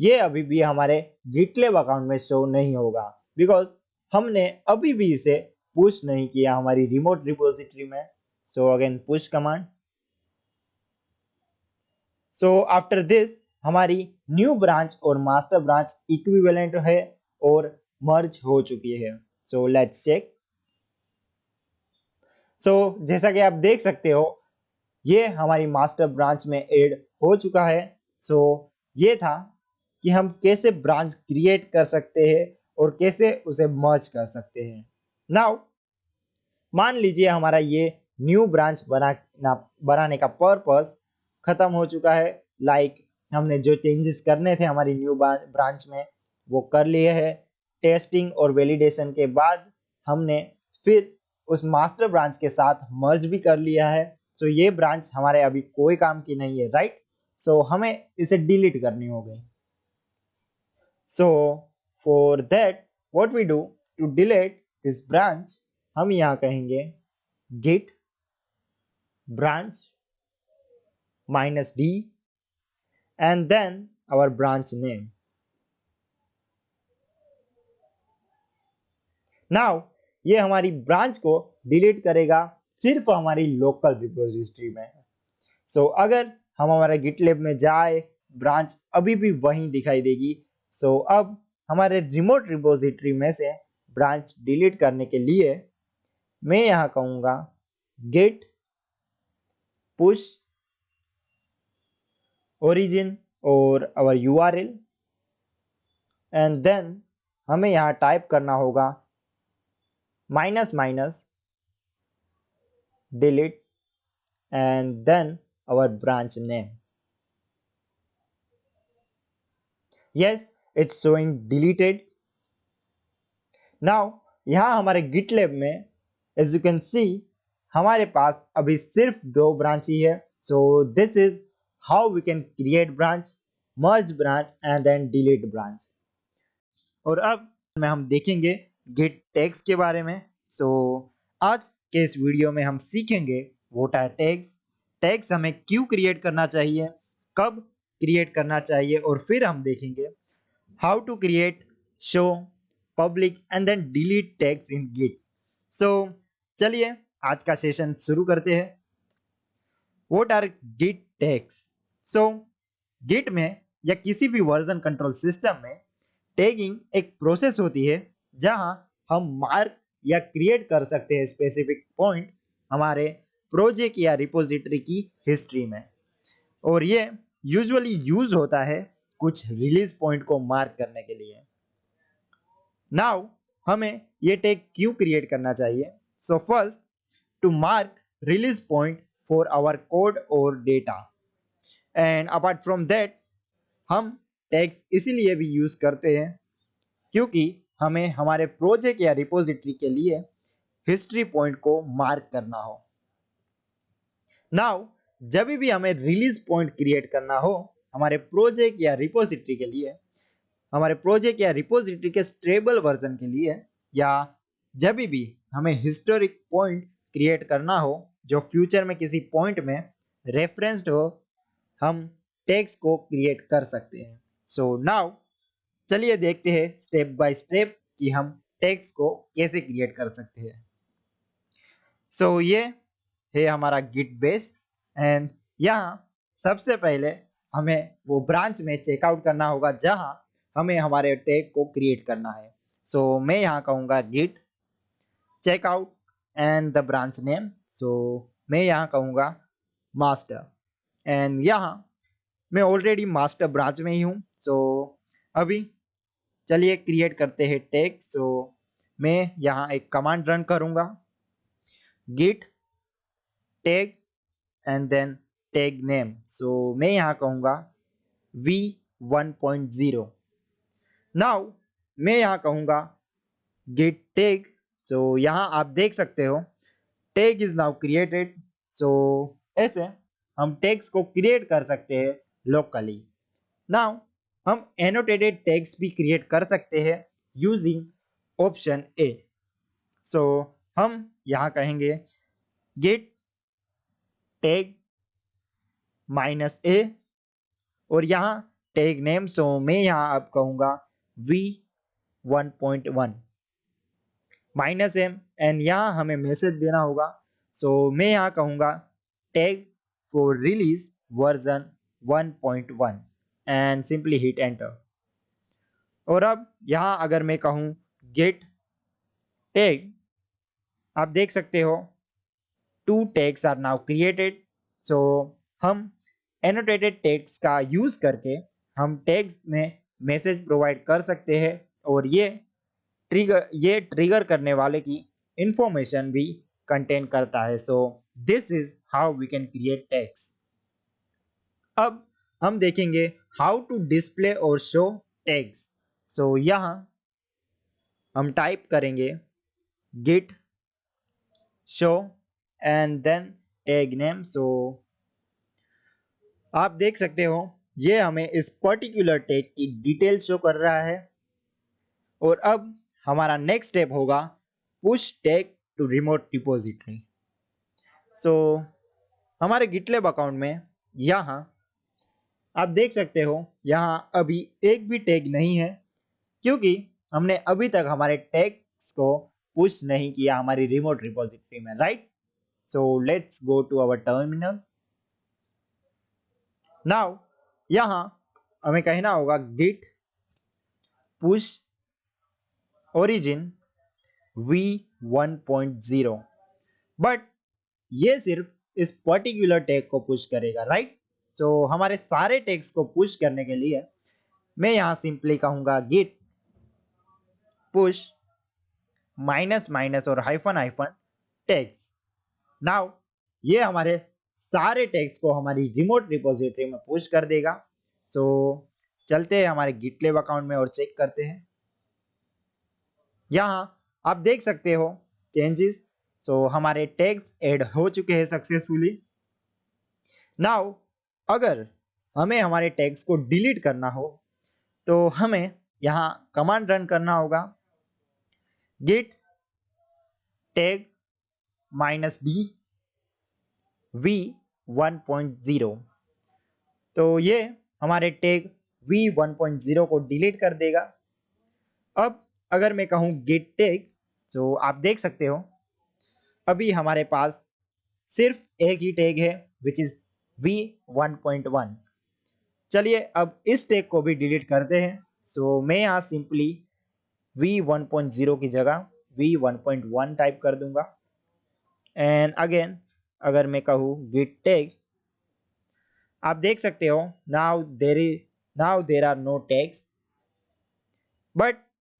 ये अभी भी हमारे गिटलेब अकाउंट में शो नहीं होगा बिकॉज हमने अभी भी इसे पुश नहीं किया हमारी रिमोट रिपोजिटरी में। Again push command. After this हमारी न्यू ब्रांच और मास्टर ब्रांच इक्विवेलेंट है और मर्ज हो चुकी है। Let's check. जैसा कि आप देख सकते हो ये हमारी मास्टर ब्रांच में ऐड हो चुका है। ये था कि हम कैसे ब्रांच क्रिएट कर सकते हैं और कैसे उसे मर्ज कर सकते हैं। नाउ मान लीजिए हमारा ये न्यू ब्रांच बनाने का पर्पस खत्म हो चुका है। हमने जो चेंजेस करने थे हमारी न्यू ब्रांच में वो कर लिए हैं। टेस्टिंग और वैलिडेशन के बाद हमने फिर उस मास्टर ब्रांच के साथ मर्ज भी कर लिया है। ये ब्रांच हमारे अभी कोई काम की नहीं है, राइट। हमें इसे डिलीट करनी होगी। For that what we do to delete this branch, हम यहाँ कहेंगे git branch -d and then our branch name. Now ये हमारी ब्रांच को डिलीट करेगा सिर्फ हमारी लोकल रिपोजिटरी में। अगर हम हमारे गिटलेब में जाए ब्रांच अभी भी वहीं दिखाई देगी। अब हमारे रिमोट रिपोजिटरी में से ब्रांच डिलीट करने के लिए मैं यहाँ कहूँगा git push origin और our URL एंड देन हमें यहाँ टाइप करना होगा -delete and then our branch name. Yes, it's showing deleted. Now यहाँ हमारे गिटलेब में as you can see हमारे पास अभी सिर्फ 2 ब्रांच ही है। This is how we can create branch, merge branch and then delete branch. और अब में हम देखेंगे गिट टैग्स के बारे में। आज के इस वीडियो में हम सीखेंगे व्हाट आर टैग्स, टैग्स हमें क्यों क्रिएट करना चाहिए, कब क्रिएट करना चाहिए, और फिर हम देखेंगे how to create, show, public and then delete tags in Git. चलिए आज का सेशन शुरू करते हैं। What are Git tags? Git में या किसी भी वर्जन कंट्रोल सिस्टम में टैगिंग एक प्रोसेस होती है जहां हम मार्क या क्रिएट कर सकते हैं स्पेसिफिक पॉइंट हमारे प्रोजेक्ट या रिपोजिटरी की हिस्ट्री में, और ये यूजुअली यूज होता है कुछ रिलीज पॉइंट को मार्क करने के लिए। नाउ हमें ये टैग क्यों क्रिएट करना चाहिए? First, to mark release point for our code और data, and apart from that हम टैग्स इसीलिए भी यूज करते हैं क्योंकि हमें हमारे प्रोजेक्ट या रिपोजिटरी के लिए हिस्ट्री पॉइंट को मार्क करना हो। नाउ जब भी हमें रिलीज पॉइंट क्रिएट करना हो हमारे प्रोजेक्ट या रिपोजिटरी के लिए, हमारे प्रोजेक्ट या रिपोजिटरी के स्टेबल वर्जन के लिए, या जब भी हमें हिस्टोरिक पॉइंट क्रिएट करना हो जो फ्यूचर में किसी पॉइंट में रेफरेंस्ड हो, हम टैग्स को क्रिएट कर सकते हैं। नाउ चलिए देखते हैं स्टेप बाय स्टेप कि हम टैग्स को कैसे क्रिएट कर सकते हैं। सो ये है हमारा गिट बेस एंड यहाँ सबसे पहले हमें वो ब्रांच में चेकआउट करना होगा जहाँ हमें हमारे टैग को क्रिएट करना है। सो मैं यहाँ कहूँगा git checkout and the branch name. So मैं यहाँ कहूँगा मास्टर एंड यहाँ मैं ऑलरेडी मास्टर ब्रांच में ही हूँ। सो अभी चलिए क्रिएट करते हैं टैग। सो मैं यहाँ एक कमांड रन करूँगा git tag and then tag name. So मैं यहाँ कहूँगा v1.0। नाउ मैं यहाँ कहूँगा git tag। सो यहाँ आप देख सकते हो टैग इज नाउ क्रिएटेड। सो ऐसे हम टैग्स को क्रिएट कर सकते हैं लोकली। नाउ हम एनोटेटेड टैग्स भी क्रिएट कर सकते हैं यूजिंग ऑप्शन ए। सो हम यहाँ कहेंगे गेट टैग -a और यहाँ टैग नेम। सो मैं यहाँ अब कहूँगा v1.1 -m एंड यहाँ हमें मैसेज देना होगा। सो मैं यहाँ कहूँगा tag for release version 1.1 and simply hit enter. और अब यहाँ अगर मैं कहूँ गेट टैग, आप देख सकते हो 2 टैग्स आर नाउ क्रिएटेड। सो हम एनोटेटेड टैग्स का यूज करके हम टैग्स में मैसेज प्रोवाइड कर सकते हैं और ये ट्रिगर करने वाले की इंफॉर्मेशन भी कंटेन करता है। So this is how we can create tags. अब हम देखेंगे हाउ टू डिस्प्ले और शो टैग्स। सो यहाँ हम टाइप करेंगे git show and then tag name. So आप देख सकते हो ये हमें इस पर्टिकुलर टैग की डिटेल शो कर रहा है। और अब हमारा नेक्स्ट स्टेप होगा push tag to remote repository. So हमारे गिटलेब अकाउंट में यहाँ आप देख सकते हो यहाँ अभी एक भी टैग नहीं है क्योंकि हमने अभी तक हमारे टैग्स को पुश नहीं किया हमारी रिमोट रिपोजिटरी में, right. So let's go to our terminal. Now यहाँ हमें कहना होगा Git push origin v1.0 but ये सिर्फ इस पर्टिकुलर टैग को पुश करेगा, राइट। सो हमारे सारे टैग्स को पुश करने के लिए मैं यहाँ सिंपली कहूँगा गिट पुश माइनस माइनस और हाइफन हाइफन टैग्स। नाउ ये हमारे सारे टैग्स को हमारी रिमोट रिपोजिटरी में पुश कर देगा। सो चलते हैं हमारे गिटलेब अकाउंट में और चेक करते हैं। यहाँ आप देख सकते हो चेंजेस। सो हमारे टैग्स ऐड हो चुके हैं सक्सेसफुली। नाउ अगर हमें हमारे टैग्स को डिलीट करना हो तो हमें यहाँ कमांड रन करना होगा git tag -d v1.0। तो ये हमारे टैग v1.0 को डिलीट कर देगा। अब अगर मैं कहूँ git tag, तो आप देख सकते हो अभी हमारे पास सिर्फ एक ही टैग है विच इज v1.1। चलिए अब इस टैग को भी डिलीट करते हैं। सो मैं यहाँ सिंपली v1.0 की जगह v1.1 टाइप कर दूंगा एंड अगेन अगर मैं कहूँ git tag, आप देख सकते हो now there are no tags but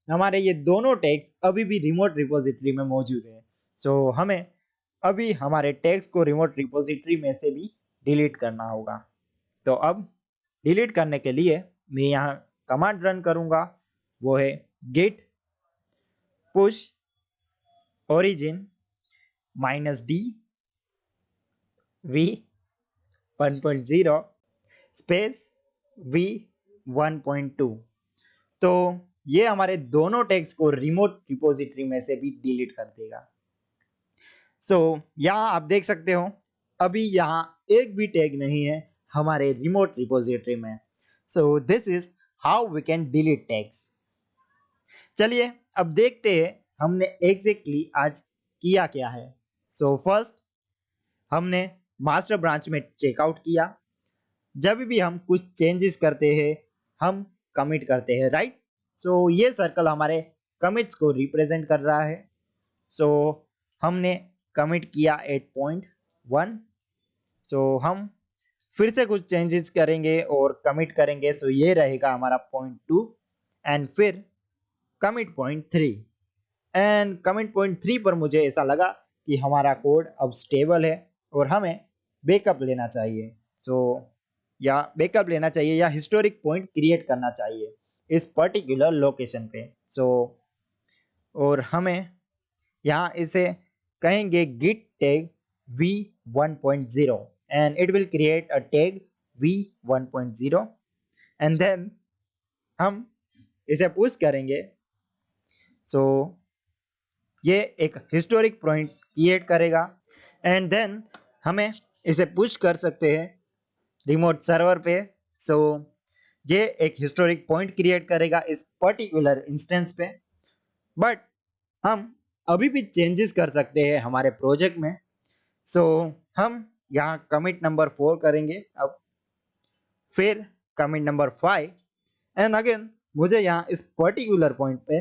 हमारे ये दोनों टैग्स अभी भी रिमोट रिपोजिटरी में मौजूद है। सो हमें अभी हमारे टैग्स को रिमोट रिपोजिटरी में से भी डिलीट करना होगा। तो अब डिलीट करने के लिए मैं यहाँ कमांड रन करूँगा, वो है git push origin -d v1.0 space v1.2। तो ये हमारे दोनों टैग्स को रिमोट रिपोजिटरी में से भी डिलीट कर देगा। सो यहाँ आप देख सकते हो अभी यहाँ एक भी टैग नहीं है हमारे रिमोट रिपोजिटरी में। So this is how we can delete tags. चलिए अब देखते हैं हमने एग्जैक्टली आज किया क्या है। सो फर्स्ट हमने मास्टर ब्रांच में चेकआउट किया। जब भी हम कुछ चेंजेस करते हैं हम कमिट करते हैं, राइट। सो ये सर्कल हमारे कमिट्स को रिप्रेजेंट कर रहा है। सो हमने कमिट किया 8.1। सो हम फिर से कुछ चेंजेस करेंगे और कमिट करेंगे। सो ये रहेगा हमारा 0.2 एंड फिर कमिट 0.3। एंड कमिट 0.3 पर मुझे ऐसा लगा कि हमारा कोड अब स्टेबल है और हमें बैकअप लेना चाहिए। सो या बैकअप लेना चाहिए या हिस्टोरिक पॉइंट क्रिएट करना चाहिए इस पर्टिकुलर लोकेशन पे। सो और हमें यहाँ इसे कहेंगे git tag v1.0 and it will create a tag v1.0 and then हम इसे पुश करेंगे। सो ये एक हिस्टोरिक पॉइंट क्रिएट करेगा एंड देन हमें इसे पुश कर सकते हैं रिमोट सर्वर पे। सो ये एक हिस्टोरिक पॉइंट क्रिएट करेगा इस पर्टिकुलर इंस्टेंस पे, बट हम अभी भी चेंजेस कर सकते हैं हमारे प्रोजेक्ट में। सो हम यहाँ कमिट नंबर 4 करेंगे अब, फिर कमिट नंबर 5 एंड अगेन मुझे यहाँ इस पर्टिकुलर पॉइंट पे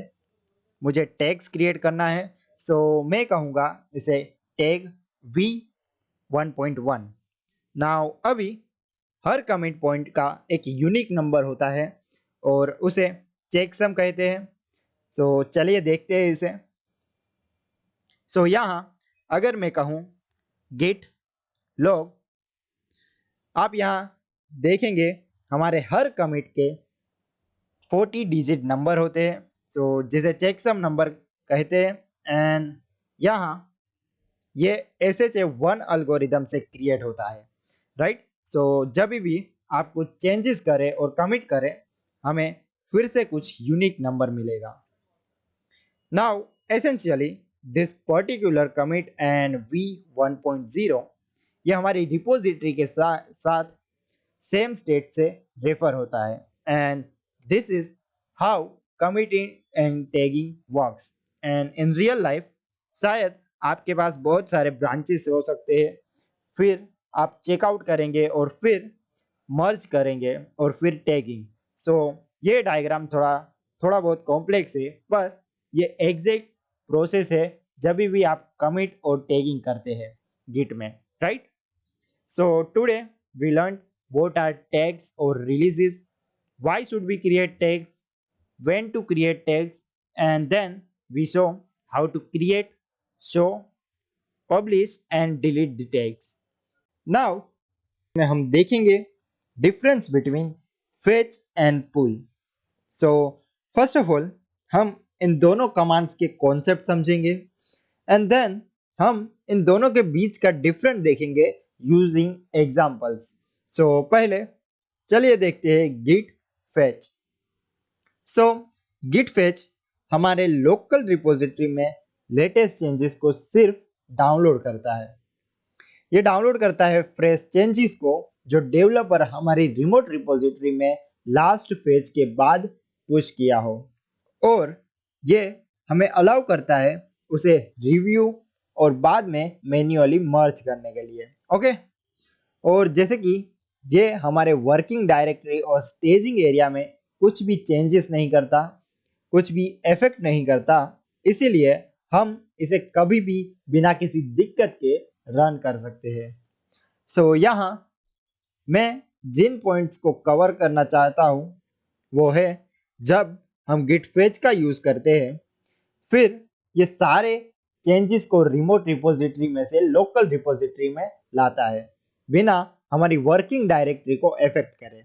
मुझे टैग्स क्रिएट करना है। सो मैं कहूँगा इसे टैग v1.1। नाउ अभी हर कमिट पॉइंट का एक यूनिक नंबर होता है और उसे चेकसम कहते हैं। सो चलिए देखते हैं इसे। सो यहाँ अगर मैं कहूँ गिट लॉग, आप यहाँ देखेंगे हमारे हर कमिट के 40 डिजिट नंबर होते हैं, सो जिसे चेकसम नंबर कहते हैं। एंड यहाँ ये SHA-1 एल्गोरिदम से क्रिएट होता है, राइट। सो जब भी आप कुछ चेंजेस करें और कमिट करें हमें फिर से कुछ यूनिक नंबर मिलेगा। Now essentially this particular commit and v1.0 ये हमारी रिपोजिटरी के साथ सेम स्टेट से रेफर होता है and this is how committing and tagging works. And in real life शायद आपके पास बहुत सारे ब्रांचेस हो सकते हैं, फिर आप चेकआउट करेंगे और फिर मर्ज करेंगे और फिर टैगिंग। सो ये डायग्राम थोड़ा बहुत कॉम्प्लेक्स है, पर ये एग्जैक्ट प्रोसेस है जब भी आप कमिट और टैगिंग करते हैं गिट में, right. So today we learn what are tags or releases, why should we create tags, when to create tags, and then we saw how to create, show, publish and delete the tags. Now में हम देखेंगे difference between fetch and pull. So first of all हम इन दोनों कमांड्स के कॉन्सेप्ट समझेंगे एंड देन हम इन दोनों के बीच का डिफरेंट देखेंगे यूजिंग एग्जांपल्स। सो पहले चलिए देखते हैं गिट फेच। सो गिट फेच हमारे लोकल रिपोजिटरी में लेटेस्ट चेंजेस को सिर्फ डाउनलोड करता है। ये डाउनलोड करता है फ्रेश चेंजेस को जो डेवलपर हमारी रिमोट रिपोजिटरी में लास्ट फेज के बाद पुश किया हो, और ये हमें अलाउ करता है उसे रिव्यू और बाद में मैन्युअली मर्ज करने के लिए, ओके। और जैसे कि ये हमारे वर्किंग डायरेक्टरी और स्टेजिंग एरिया में कुछ भी चेंजेस नहीं करता, कुछ भी इफेक्ट नहीं करता, इसीलिए हम इसे कभी भी बिना किसी दिक्कत के रन कर सकते हैं। सो यहाँ मैं जिन पॉइंट्स को कवर करना चाहता हूँ वो है जब हम गिट फेच का यूज करते हैं, फिर ये सारे चेंजेस को रिमोट रिपोजिटरी में से लोकल रिपोजिटरी में लाता है बिना हमारी वर्किंग डायरेक्टरी को इफेक्ट करे।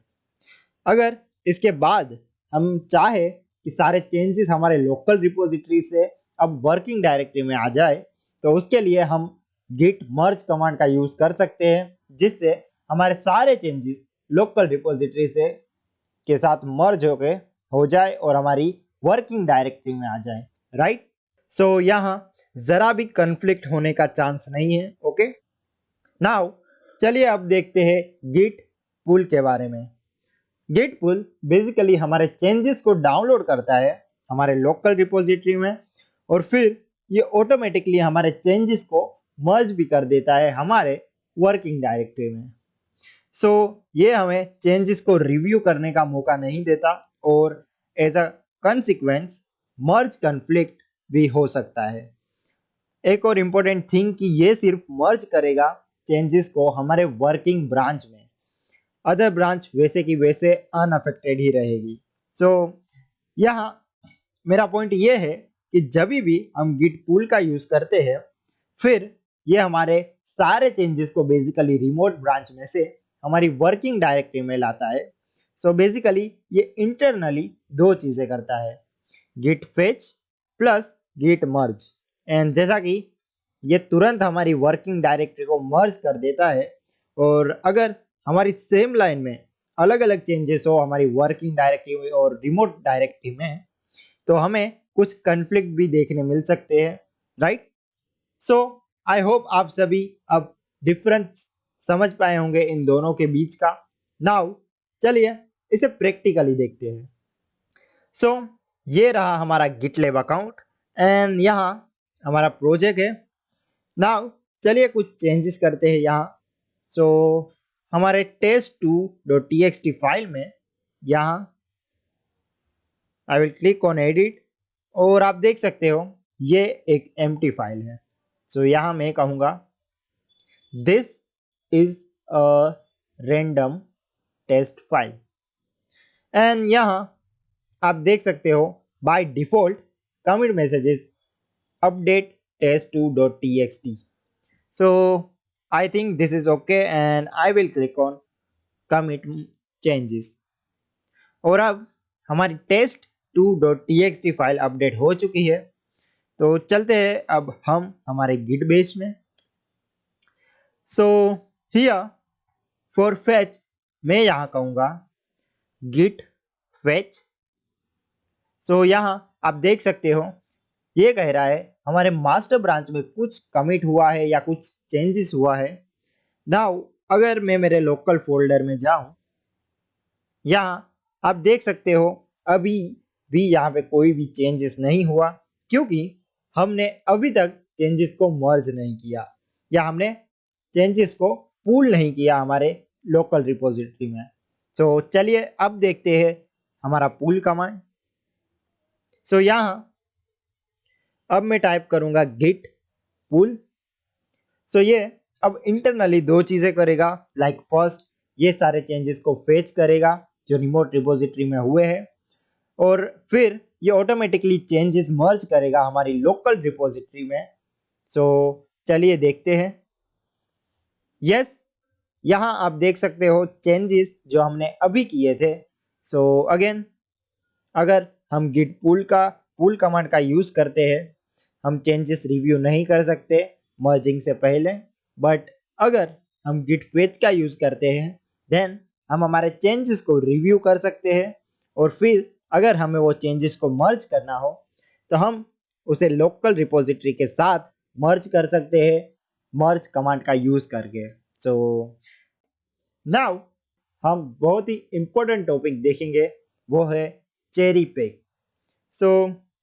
अगर इसके बाद हम चाहे कि सारे चेंजेस हमारे लोकल रिपोजिटरी से अब वर्किंग डायरेक्टरी में आ जाए तो उसके लिए हम गिट मर्ज कमांड का यूज कर सकते हैं, जिससे हमारे सारे चेंजेस लोकल रिपोजिटरी से के साथ मर्ज हो जाए और हमारी वर्किंग डायरेक्टरी में आ जाए, राइट। सो यहाँ जरा भी कन्फ्लिक्ट होने का चांस नहीं है, ओके। नाउ चलिए अब देखते हैं गिट पुल के बारे में। गिट पुल बेसिकली हमारे चेंजेस को डाउनलोड करता है हमारे लोकल रिपोजिटरी में, और फिर ये ऑटोमेटिकली हमारे चेंजेस को मर्ज भी कर देता है हमारे वर्किंग डायरेक्टरी में। सो ये हमें चेंजेस को रिव्यू करने का मौका नहीं देता, और as a consequence merge conflict भी हो सकता है। एक और इम्पोर्टेंट थिंग कि ये सिर्फ मर्ज करेगा चेंजेस को हमारे वर्किंग ब्रांच में, अदर ब्रांच वैसे की वैसे अनअफेक्टेड ही रहेगी। सो यहाँ मेरा पॉइंट ये है कि जब भी हम गिट पुल का यूज करते हैं, फिर ये हमारे सारे चेंजेस को बेसिकली रिमोट ब्रांच में से हमारी वर्किंग डायरेक्टरी में लाता है। सो बेसिकली ये इंटरनली दो चीजें करता है, Git fetch plus Git merge. And जैसा कि ये तुरंत हमारी वर्किंग डायरेक्टरी को मर्ज कर देता है, और अगर हमारी सेम लाइन में अलग अलग चेंजेस हो हमारी वर्किंग डायरेक्टरी में और रिमोट डायरेक्टरी में, तो हमें कुछ कन्फ्लिक्ट भी देखने मिल सकते हैं, राइट। सो आई होप आप सभी अब डिफरेंस समझ पाए होंगे इन दोनों के बीच का। नाउ चलिए इसे प्रैक्टिकली देखते हैं। सो ये रहा हमारा गिटलैब अकाउंट, एंड यहाँ हमारा प्रोजेक्ट है। नाउ चलिए कुछ चेंजेस करते हैं यहाँ। सो हमारे test2.txt फाइल में यहाँ आई विल क्लिक ऑन एडिट, और आप देख सकते हो ये एक एम्प्टी फाइल है। सो यहाँ मैं कहूँगा this is a random test file, and यहाँ आप देख सकते हो by default commit messages update test2.txt। So I think this is okay, and I will click on commit changes. और अब हमारी test2.txt फाइल अपडेट हो चुकी है। तो चलते हैं अब हम हमारे गिट बेस में। सो हियर फॉर फेच मैं यहाँ कहूँगा गिट फेच। सो यहाँ आप देख सकते हो ये कह रहा है हमारे मास्टर ब्रांच में कुछ कमिट हुआ है या कुछ चेंजेस हुआ है। नाउ अगर मैं मेरे लोकल फोल्डर में जाऊं, यहाँ आप देख सकते हो अभी भी यहाँ पे कोई भी चेंजेस नहीं हुआ, क्योंकि हमने अभी तक चेंजेस को मर्ज नहीं किया या हमने चेंजेस को पूल नहीं किया हमारे लोकल रिपोजिटरी में। सो चलिए अब देखते हैं हमारा पूल कमांड। सो यहाँ अब मैं टाइप करूंगा गिट पुल। सो ये अब इंटरनली दो चीजें करेगा, लाइक फर्स्ट ये सारे चेंजेस को फेच करेगा जो रिमोट रिपोजिटरी में हुए हैं, और फिर ये ऑटोमेटिकली चेंजेस मर्ज करेगा हमारी लोकल रिपोजिटरी में। सो चलिए देखते हैं। यस, यहाँ आप देख सकते हो चेंजेस जो हमने अभी किए थे। सो अगेन अगर हम गिट पुल कमांड का यूज करते हैं, हम चेंजेस रिव्यू नहीं कर सकते मर्जिंग से पहले, बट अगर हम गिट फेच का यूज करते हैं देन हम हमारे चेंजेस को रिव्यू कर सकते हैं, और फिर अगर हमें वो चेंजेस को मर्ज करना हो तो हम उसे लोकल रिपोजिटरी के साथ मर्ज कर सकते हैं मर्ज कमांड का यूज करके। सो नाउ हम बहुत ही इंपॉर्टेंट टॉपिक देखेंगे, वो है चेरी पिक। सो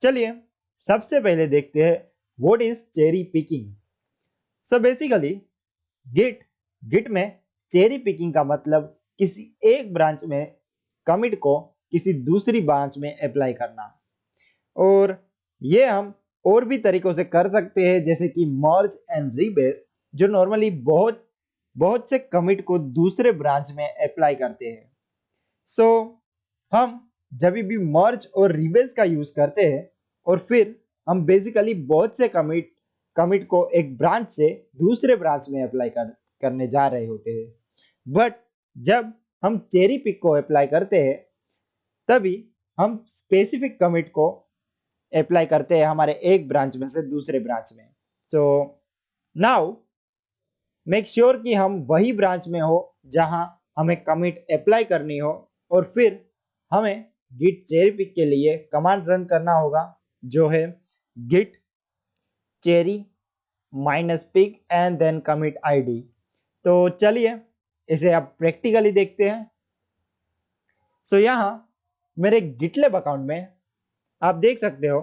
चलिए सबसे पहले देखते हैं what is cherry picking. So basically Git में चेरी पिकिंग का मतलब किसी एक ब्रांच में कमिट को किसी दूसरी ब्रांच में अप्लाई करना, और ये हम और भी तरीकों से कर सकते हैं, जैसे कि मर्ज एंड रीबेस, जो नॉर्मली बहुत से कमिट को दूसरे ब्रांच में अप्लाई करते हैं। सो हम जब भी मर्ज और रीबेस का यूज करते हैं, और फिर हम बेसिकली बहुत से कमिट को एक ब्रांच से दूसरे ब्रांच में अप्लाई करने जा रहे होते हैं, बट जब हम चेरी पिक को अप्लाई करते हैं तभी हम स्पेसिफिक कमिट को अप्लाई करते हैं हमारे एक ब्रांच में से दूसरे ब्रांच में। सो नाउ मेक श्योर कि हम वही ब्रांच में हो जहां हमें कमिट अप्लाई करनी हो, और फिर हमें गिट चेरी पिक के लिए कमांड रन करना होगा, जो है Git cherry -pick and then commit ID. तो चलिए इसे अब प्रैक्टिकली देखते हैं। सो यहाँ मेरे गिटलैब अकाउंट में आप देख सकते हो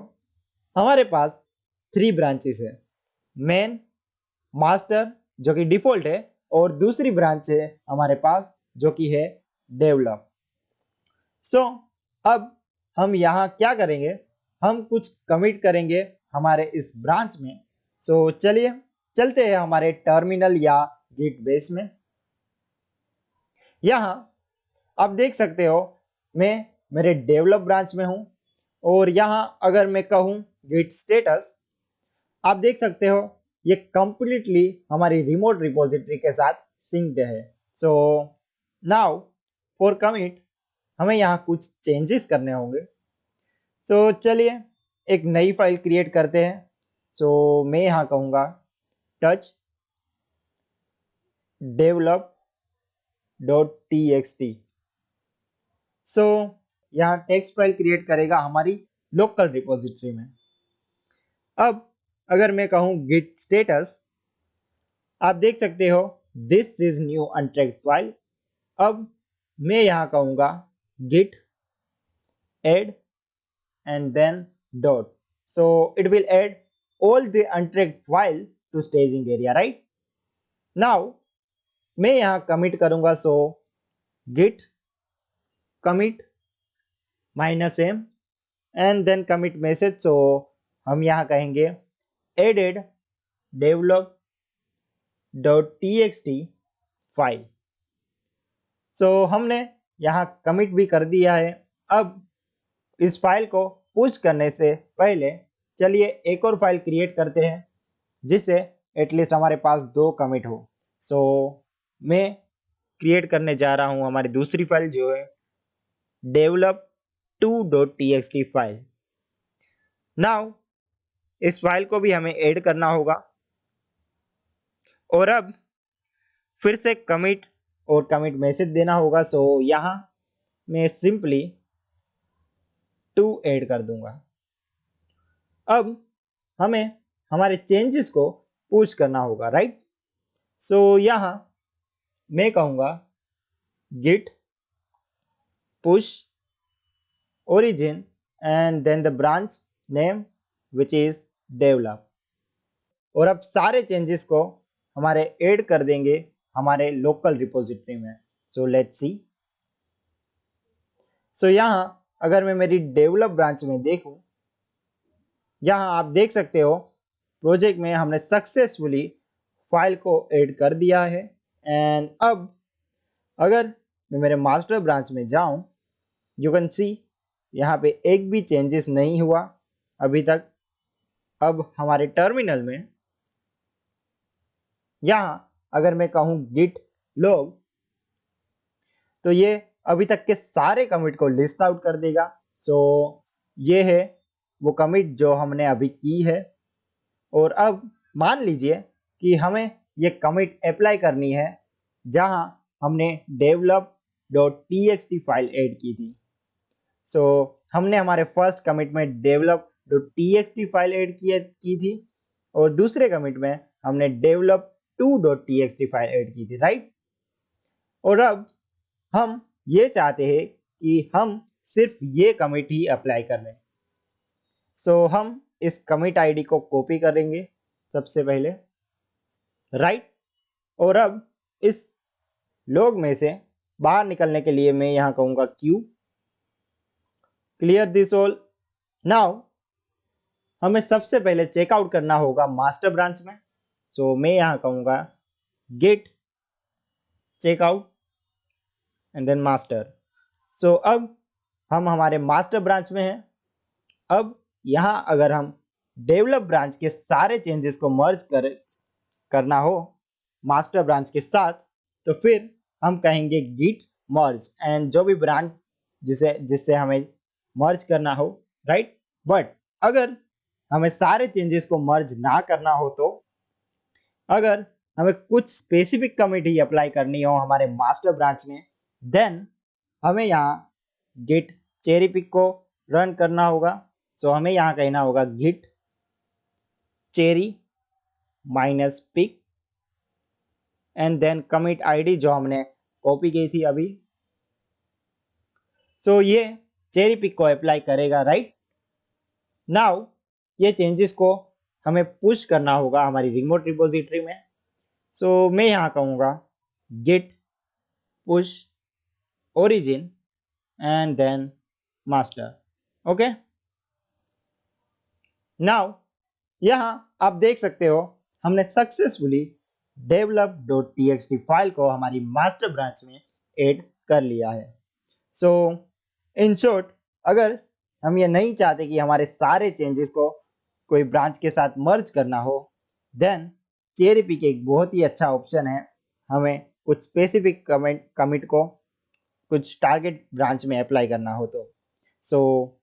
हमारे पास 3 ब्रांचेस है, मेन, मास्टर जो कि डिफॉल्ट है, और दूसरी ब्रांच है हमारे पास जो कि है डेवलप। सो अब हम यहाँ क्या करेंगे, हम कुछ कमिट करेंगे हमारे इस ब्रांच में। सो चलिए चलते हैं हमारे टर्मिनल या गिट बेस में। यहाँ आप देख सकते हो मैं मेरे डेवलप ब्रांच में हूँ, और यहाँ अगर मैं कहूँ गिट स्टेटस, आप देख सकते हो ये कंप्लीटली हमारी रिमोट रिपोजिटरी के साथ सिंक्ड है। सो नाउ फॉर कमिट हमें यहाँ कुछ चेंजेस करने होंगे। सो चलिए एक नई फाइल क्रिएट करते हैं। सो मैं यहाँ कहूँगा टच develop.txt। सो यहाँ टेक्स्ट फाइल क्रिएट करेगा हमारी लोकल रिपोजिटरी में। अब अगर मैं कहूँ गिट स्टेटस, आप देख सकते हो दिस इज न्यू अनट्रैक्ड फाइल। अब मैं यहाँ कहूँगा git add and then dot, so it will add all the untracked file to staging area, right? Now मैं यहाँ commit करूँगा, so git commit -m and then commit message, so हम यहाँ कहेंगे added develop.txt फाइल। सो हमने यहाँ कमिट भी कर दिया है। अब इस फाइल को पुश करने से पहले चलिए एक और फाइल क्रिएट करते हैं जिससे एटलीस्ट हमारे पास 2 कमिट हो। सो मैं क्रिएट करने जा रहा हूँ हमारी दूसरी फाइल जो है develop2.txt फाइल। नाउ इस फाइल को भी हमें ऐड करना होगा, और अब फिर से कमिट और कमिट मैसेज देना होगा। सो यहाँ मैं सिंपली 2 ऐड कर दूंगा। अब हमें हमारे चेंजेस को पुश करना होगा, राइट? सो यहाँ मैं कहूँगा git push origin and then the branch name which is develop, और अब सारे चेंजेस को हमारे ऐड कर देंगे हमारे लोकल रिपोजिटरी में। So let's see. सो यहाँ अगर मैं मेरी डेवलप ब्रांच में देखूं, यहाँ आप देख सकते हो प्रोजेक्ट में हमने सक्सेसफुली फाइल को ऐड कर दिया है। एंड अब अगर मैं मेरे मास्टर ब्रांच में जाऊं, यू कैन सी यहाँ पे एक भी चेंजेस नहीं हुआ अभी तक। अब हमारे टर्मिनल में यहाँ अगर मैं कहूँ गिट लॉग, तो ये अभी तक के सारे कमिट को लिस्ट आउट कर देगा। सो ये है वो कमिट जो हमने अभी की है। और अब मान लीजिए कि हमें ये कमिट अप्लाई करनी है जहां हमने develop.txt फाइल ऐड की थी। सो हमने हमारे फर्स्ट कमिट में develop.txt फाइल ऐड की थी, और दूसरे कमिट में हमने develop2.txt फाइल ऐड की थी, राइट? और अब हम ये चाहते हैं कि हम सिर्फ ये कमिट ही अप्लाई कर लें। सो हम इस कमिट आईडी को कॉपी करेंगे सबसे पहले, राइट? और अब इस लॉग में से बाहर निकलने के लिए मैं यहाँ कहूँगा Q clear this all. Now हमें सबसे पहले चेकआउट करना होगा मास्टर ब्रांच में। सो मैं यहाँ कहूँगा git checkout and then master. So अब हम हमारे मास्टर ब्रांच में हैं। अब यहाँ अगर हम डेवलप ब्रांच के सारे चेंजेस को मर्ज करना हो मास्टर ब्रांच के साथ, तो फिर हम कहेंगे गिट मर्ज एंड जो भी ब्रांच जिससे हमें मर्ज करना हो, राइट? बट अगर हमें सारे चेंजेस को मर्ज ना करना हो, तो अगर हमें कुछ स्पेसिफिक कमिट ही अप्लाई करनी हो हमारे मास्टर ब्रांच में, देन हमें यहाँ गिट चेरी पिक को रन करना होगा। सो हमें यहाँ कहना होगा git cherry -pick and then commit ID जो हमने कॉपी की थी अभी। सो ये चेरी पिक को अप्लाई करेगा, राइट? नाउ ये चेंजेस को हमें पुश करना होगा हमारी रिमोट रिपोजिटरी में। सो मैं यहाँ कहूँगा git push origin and then master। Okay, now यहाँ आप देख सकते हो हमने सक्सेसफुली develop.txt फाइल को हमारी मास्टर ब्रांच में ऐड कर लिया है। सो इन शॉर्ट, अगर हम ये नहीं चाहते कि हमारे सारे चेंजेस को कोई ब्रांच के साथ मर्ज करना हो, देन चेरी पिक एक बहुत ही अच्छा ऑप्शन है हमें कुछ स्पेसिफिक कमिट को कुछ टारगेट ब्रांच में अप्लाई करना हो तो। सो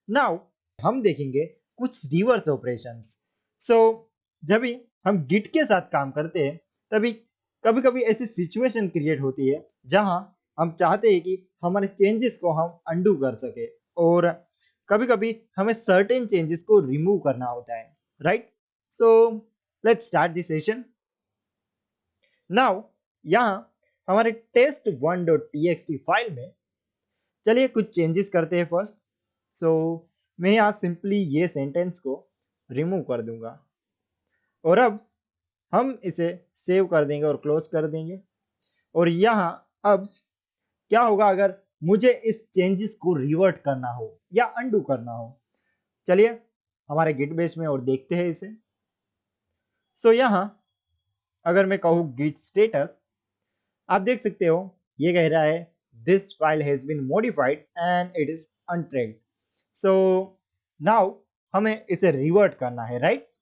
नाउ हम देखेंगे कुछ रिवर्स ऑपरेशंस। सो जब भी हम गिट के साथ काम करते हैं तभी कभी कभी ऐसी सिचुएशन क्रिएट होती है जहां हम चाहते हैं कि हमारे चेंजेस को हम अंडू कर सके, और कभी कभी हमें सर्टेन चेंजेस को रिमूव करना होता है, right? So let's start this session. Now यहाँ हमारे test1.txt फाइल में चलिए कुछ चेंजेस करते हैं फर्स्ट। सो मैं यहाँ सिंपली ये सेंटेंस को रिमूव कर दूंगा और अब हम इसे सेव कर देंगे और क्लोज कर देंगे। और यहाँ अब क्या होगा अगर मुझे इस चेंजेस को रिवर्ट करना हो या अंडू करना हो, चलिए हमारे गिट बेस में और देखते हैं इसे। सो यहाँ अगर मैं कहूँ गिट स्टेटस, आप देख सकते हो ये कह रहा है this file has been modified and it is untracked. So now हमें इसे रिवर्ट करना है, राइट?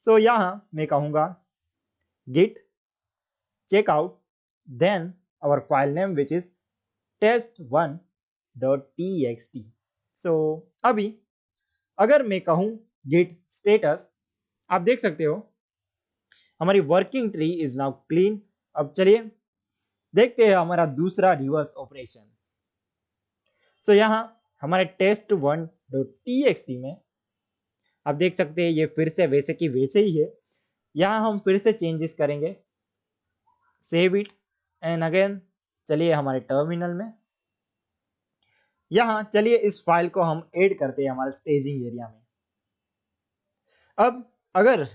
सो यहाँ मैं कहूँगा git checkout then our file name which is test1.txt। सो अभी अगर मैं कहूँ git status, आप देख सकते हो हमारी working tree is now clean. अब चलिए देखते हैं हमारा दूसरा रिवर्स ऑपरेशन। सो यहाँ हमारे test1.txt में आप देख सकते हैं ये फिर से वैसे की वैसे ही है। यहाँ हम फिर से चेंजेस करेंगे, सेव इट एंड अगेन चलिए हमारे टर्मिनल में। यहाँ चलिए इस फाइल को हम ऐड करते हैं हमारे स्टेजिंग एरिया में। अब अगर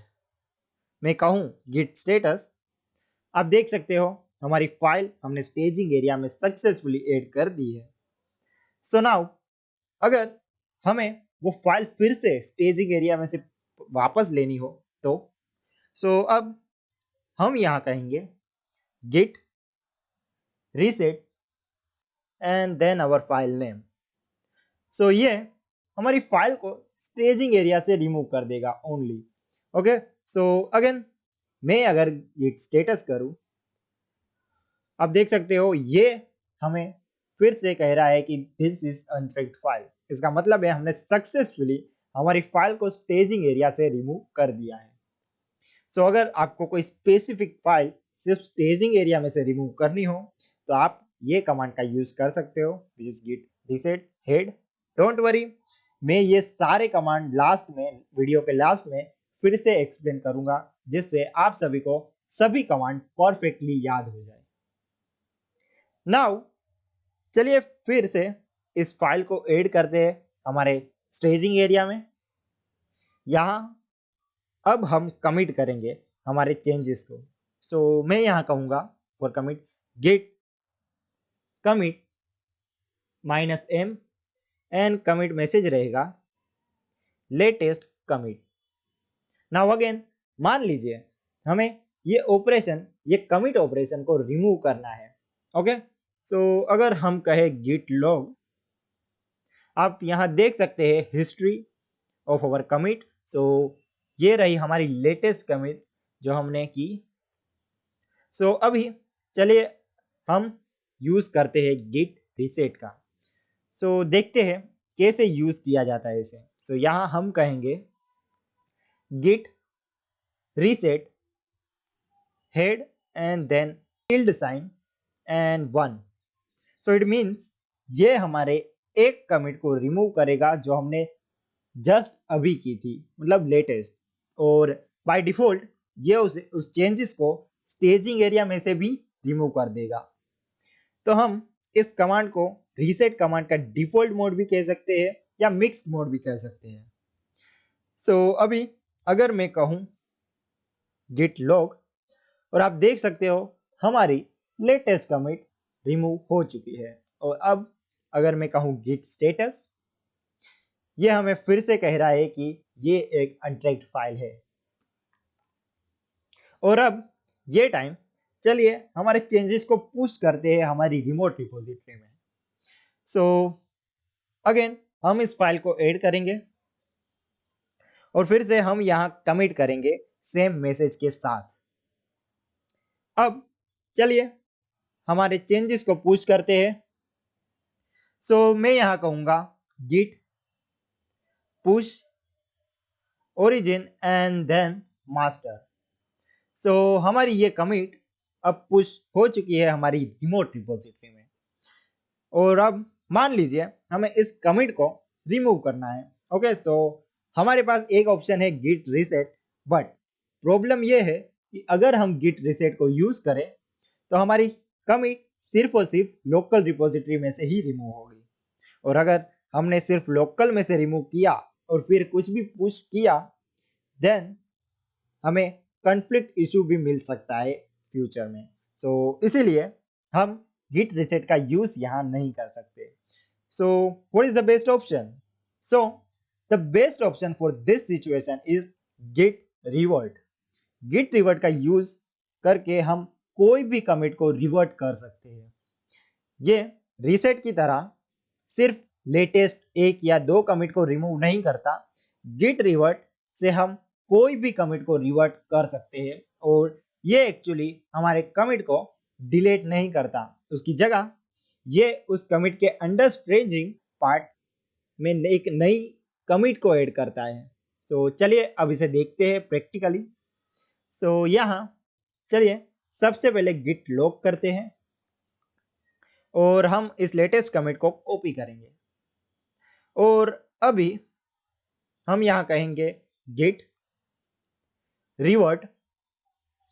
मैं कहूँ गिट स्टेटस, आप देख सकते हो हमारी फाइल हमने स्टेजिंग एरिया में सक्सेसफुली ऐड कर दी है। सो नाउ अगर हमें वो फाइल फिर से स्टेजिंग एरिया में से वापस लेनी हो तो अब हम यहाँ कहेंगे git reset and then our file name. So ये हमारी फाइल को स्टेजिंग एरिया से रिमूव कर देगा ओनली। ओके, सो अगेन मैं अगर गिट स्टेटस करूं, आप देख सकते हो ये हमें फिर से कह रहा है कि दिस इज अनट्रैक्ड फाइल। इसका मतलब है हमने सक्सेसफुली हमारी फाइल को स्टेजिंग एरिया से रिमूव कर दिया है। सो अगर आपको कोई स्पेसिफिक फाइल सिर्फ स्टेजिंग एरिया में से रिमूव करनी हो तो आप ये कमांड का यूज कर सकते हो, which is git reset head। Don't worry, मैं ये सारे कमांड लास्ट में, वीडियो के लास्ट में फिर से एक्सप्लेन करूंगा जिससे आप सभी को सभी कमांड परफेक्टली याद हो जाए। नाउ चलिए फिर से इस फाइल को ऐड करते हैं हमारे स्टेजिंग एरिया में। यहाँ अब हम कमिट करेंगे हमारे चेंजेस को। सो मैं यहाँ कहूँगा for commit git commit -m and commit message रहेगा लेटेस्ट कमिट। नाउ अगेन मान लीजिए हमें ये ऑपरेशन, ये कमिट ऑपरेशन को रिमूव करना है। ओके, सो अगर हम कहे git log, आप यहाँ देख सकते हैं हिस्ट्री ऑफ अवर कमिट। सो ये रही हमारी लेटेस्ट कमिट जो हमने की। सो अभी चलिए हम यूज करते हैं git reset का। सो देखते हैं कैसे यूज किया जाता है इसे। सो यहाँ हम कहेंगे git reset head and then tilde sign and 1। So it means ये हमारे एक कमिट को रिमूव करेगा जो हमने जस्ट अभी की थी, मतलब लेटेस्ट, और बाय डिफॉल्ट ये उस चेंजेस को स्टेजिंग एरिया में से भी रिमूव कर देगा। तो हम इस कमांड को रीसेट कमांड का डिफॉल्ट मोड भी कह सकते हैं या मिक्स्ड मोड भी कह सकते हैं। सो अभी अगर मैं कहूँ गिट लॉग, और आप देख सकते हो हमारी लेटेस्ट कमिट रिमूव हो चुकी है। और अब अगर मैं कहूँ गिट स्टेटस, ये हमें फिर से कह रहा है कि ये एक अनट्रैक्ड फाइल है। और अब ये टाइम, चलिए हमारे चेंजेस को पुश करते हैं हमारी रिमोट रिपोजिटरी में। सो अगेन हम इस फाइल को ऐड करेंगे और फिर से हम यहाँ कमिट करेंगे सेम मैसेज के साथ। अब चलिए हमारे चेंजेस को पुश करते हैं। सो मैं यहाँ कहूँगा git push origin and then master. So हमारी ये कमिट अब पुश हो चुकी है हमारी रिमोट रिपोजिटरी में। और अब मान लीजिए हमें इस कमिट को रिमूव करना है। ओके, सो हमारे पास एक ऑप्शन है गिट रीसेट, बट प्रॉब्लम ये है कि अगर हम गिट रीसेट को यूज करें तो हमारी कमिट सिर्फ और सिर्फ लोकल रिपोजिटरी में से ही रिमूव होगी। और अगर हमने सिर्फ लोकल में से रिमूव किया और फिर कुछ भी पुश किया, देन हमें कॉन्फ्लिक्ट इशू भी मिल सकता है फ्यूचर में। सो इसीलिए हम गिट रीसेट का यूज यहाँ नहीं कर सकते। So what is the best option? So the best option for this situation is git revert. Git revert का यूज करके हम कोई भी कमिट को रिवर्ट कर सकते हैं। ये रीसेट की तरह सिर्फ लेटेस्ट एक या दो कमिट को रिमूव नहीं करता। गिट रिवर्ट से हम कोई भी कमिट को रिवर्ट कर सकते हैं और ये एक्चुअली हमारे कमिट को डिलीट नहीं करता, उसकी जगह ये उस कमिट के अंडर स्टेजिंग पार्ट में एक नई कमिट को ऐड करता है। तो चलिए अब इसे देखते हैं प्रैक्टिकली। सो यहाँ चलिए सबसे पहले गिट लॉग करते हैं और हम इस लेटेस्ट कमिट को कॉपी करेंगे। और अभी हम यहाँ कहेंगे git revert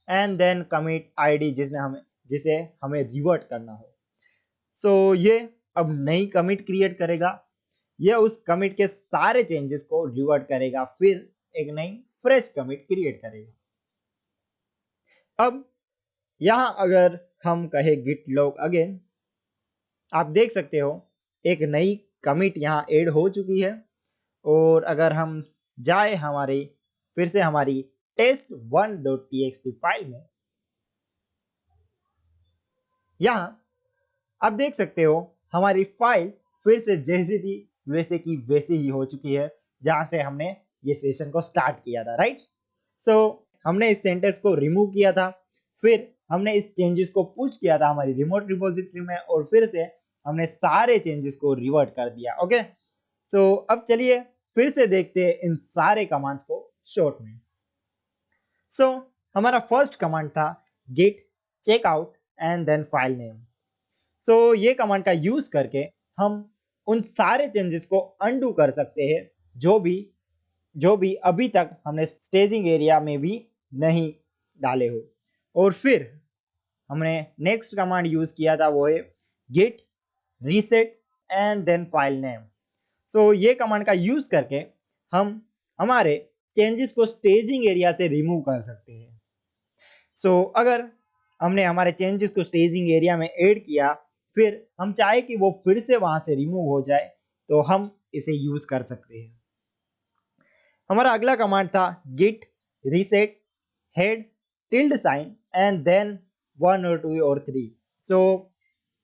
and then commit ID जिसे हमें रिवर्ट करना हो। सो ये अब नई कमिट क्रिएट करेगा, यह उस कमिट के सारे चेंजेस को रिवर्ट करेगा, फिर एक नई फ्रेश कमिट क्रिएट करेगा। अब यहाँ अगर हम कहे गिट लॉग अगेन, आप देख सकते हो एक नई कमिट यहाँ ऐड हो चुकी है। और अगर हम जाए फिर से हमारी test1.txt फाइल में, यहाँ आप देख सकते हो हमारी फाइल फिर से जैसी थी वैसे की वैसी ही हो चुकी है जहां से हमने ये सेशन को स्टार्ट किया था, राइट। सो हमने इस सेंटेंस को रिमूव किया था, फिर हमने इस चेंजेस को पुश किया था हमारी रिमोट रिपोजिटरी में और फिर से हमने सारे चेंजेस को रिवर्ट कर दिया। ओके, सो अब चलिए फिर से देखते हैं इन सारे कमांड्स को शॉर्ट में। सो हमारा फर्स्ट कमांड था git checkout and then file name. So ये कमांड का यूज करके हम उन सारे चेंजेस को अनडू कर सकते हैं जो भी अभी तक हमने स्टेजिंग एरिया में भी नहीं डाले हो। और फिर हमने नेक्स्ट कमांड यूज किया था, वो है git reset and then file name. So ये कमांड का यूज करके हम हमारे चेंजेस को स्टेजिंग एरिया से रिमूव कर सकते हैं। सो अगर हमने हमारे चेंजेस को स्टेजिंग एरिया में ऐड किया, फिर हम चाहे कि वो फिर से वहां से रिमूव हो जाए, तो हम इसे यूज कर सकते हैं। हमारा अगला कमांड था git reset head tilde sign and then 1 और 2 और 3। सो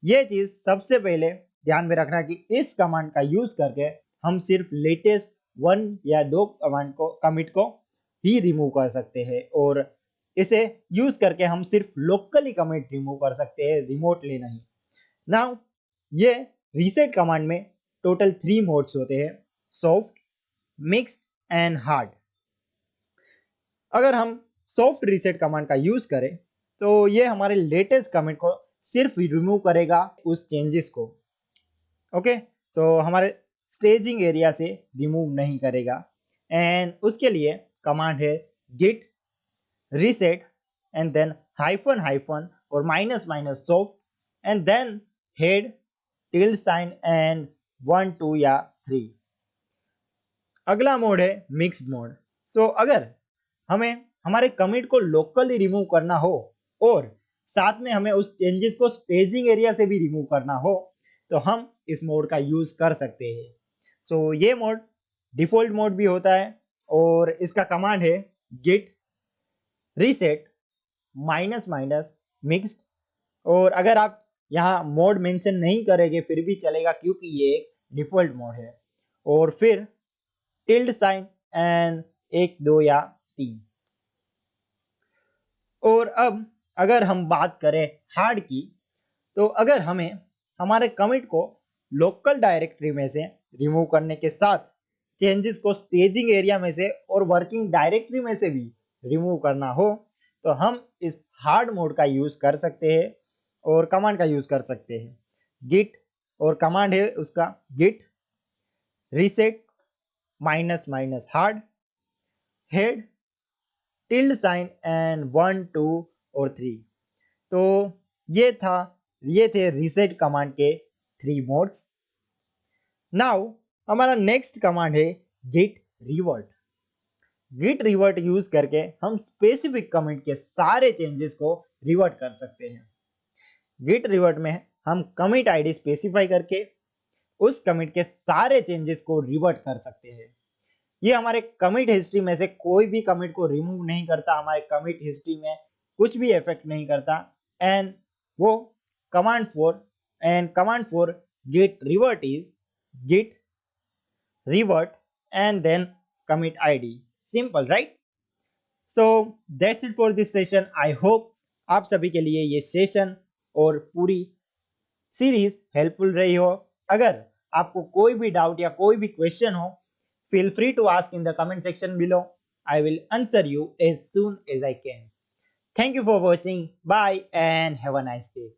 ये चीज सबसे पहले ध्यान में रखना कि इस कमांड का यूज करके हम सिर्फ लेटेस्ट 1 या 2 कमिट को ही रिमूव कर सकते हैं और इसे यूज करके हम सिर्फ लोकली कमिट रिमूव कर सकते हैं, रिमोटली नहीं। नाउ ये रीसेट कमांड में टोटल 3 मोड्स होते हैं, सॉफ्ट, मिक्स्ड एंड हार्ड। अगर हम सॉफ्ट रीसेट कमांड का यूज करें तो ये हमारे लेटेस्ट कमिट को सिर्फ रिमूव करेगा उस चेंजेस को। ओके, सो हमारे स्टेजिंग एरिया से रिमूव नहीं करेगा। एंड उसके लिए कमांड है git reset and then hyphen hyphen और minus minus soft and then head tilde sign and 1 2 या 3। अगला मोड है मिक्स्ड मोड। सो अगर हमें हमारे कमिट को लोकली रिमूव करना हो और साथ में हमें उस चेंजेस को स्टेजिंग एरिया से भी रिमूव करना हो तो हम इस मोड का यूज कर सकते हैं। सो ये मोड डिफॉल्ट मोड भी होता है और इसका कमांड है git reset minus minus mixed. और अगर आप यहाँ मोड मेंशन नहीं करेंगे फिर भी चलेगा क्योंकि ये एक डिफॉल्ट मोड है। और फिर टिल्ड साइन एंड 1 2 या 3। और अब अगर हम बात करें हार्ड की, तो अगर हमें हमारे कमिट को लोकल डायरेक्टरी में से रिमूव करने के साथ चेंजेस को स्टेजिंग एरिया में से और वर्किंग डायरेक्टरी में से भी रिमूव करना हो तो हम इस हार्ड मोड का यूज कर सकते हैं और कमांड का यूज कर सकते हैं गिट। और कमांड है उसका git reset minus minus hard head tilde sign and 1 2 और 3। तो ये थे रीसेट कमांड के 3 मोड्स। नाउ हमारा नेक्स्ट कमांड है git revert. Git revert use करके हम स्पेसिफिक कमिट के सारे चेंजेस को रिवर्ट कर सकते हैं। गिट रिवर्ट में हम कमिट आईडी स्पेसिफाई करके उस कमिट के सारे चेंजेस को रिवर्ट कर सकते हैं। ये हमारे कमिट हिस्ट्री में से कोई भी कमिट को रिमूव नहीं करता, हमारे कमिट हिस्ट्री में कुछ भी इफेक्ट नहीं करता। एंड वो command for git revert is git revert and then commit id। simple right? so that's it for this session। I hope आप सभी के लिए ये सेशन और पूरी सीरीज हेल्पफुल रही हो। अगर आपको कोई भी डाउट या कोई भी क्वेश्चन हो feel free to ask in the comment section below। I will answer you as soon as I can। Thank you for watching। Bye and have a nice day।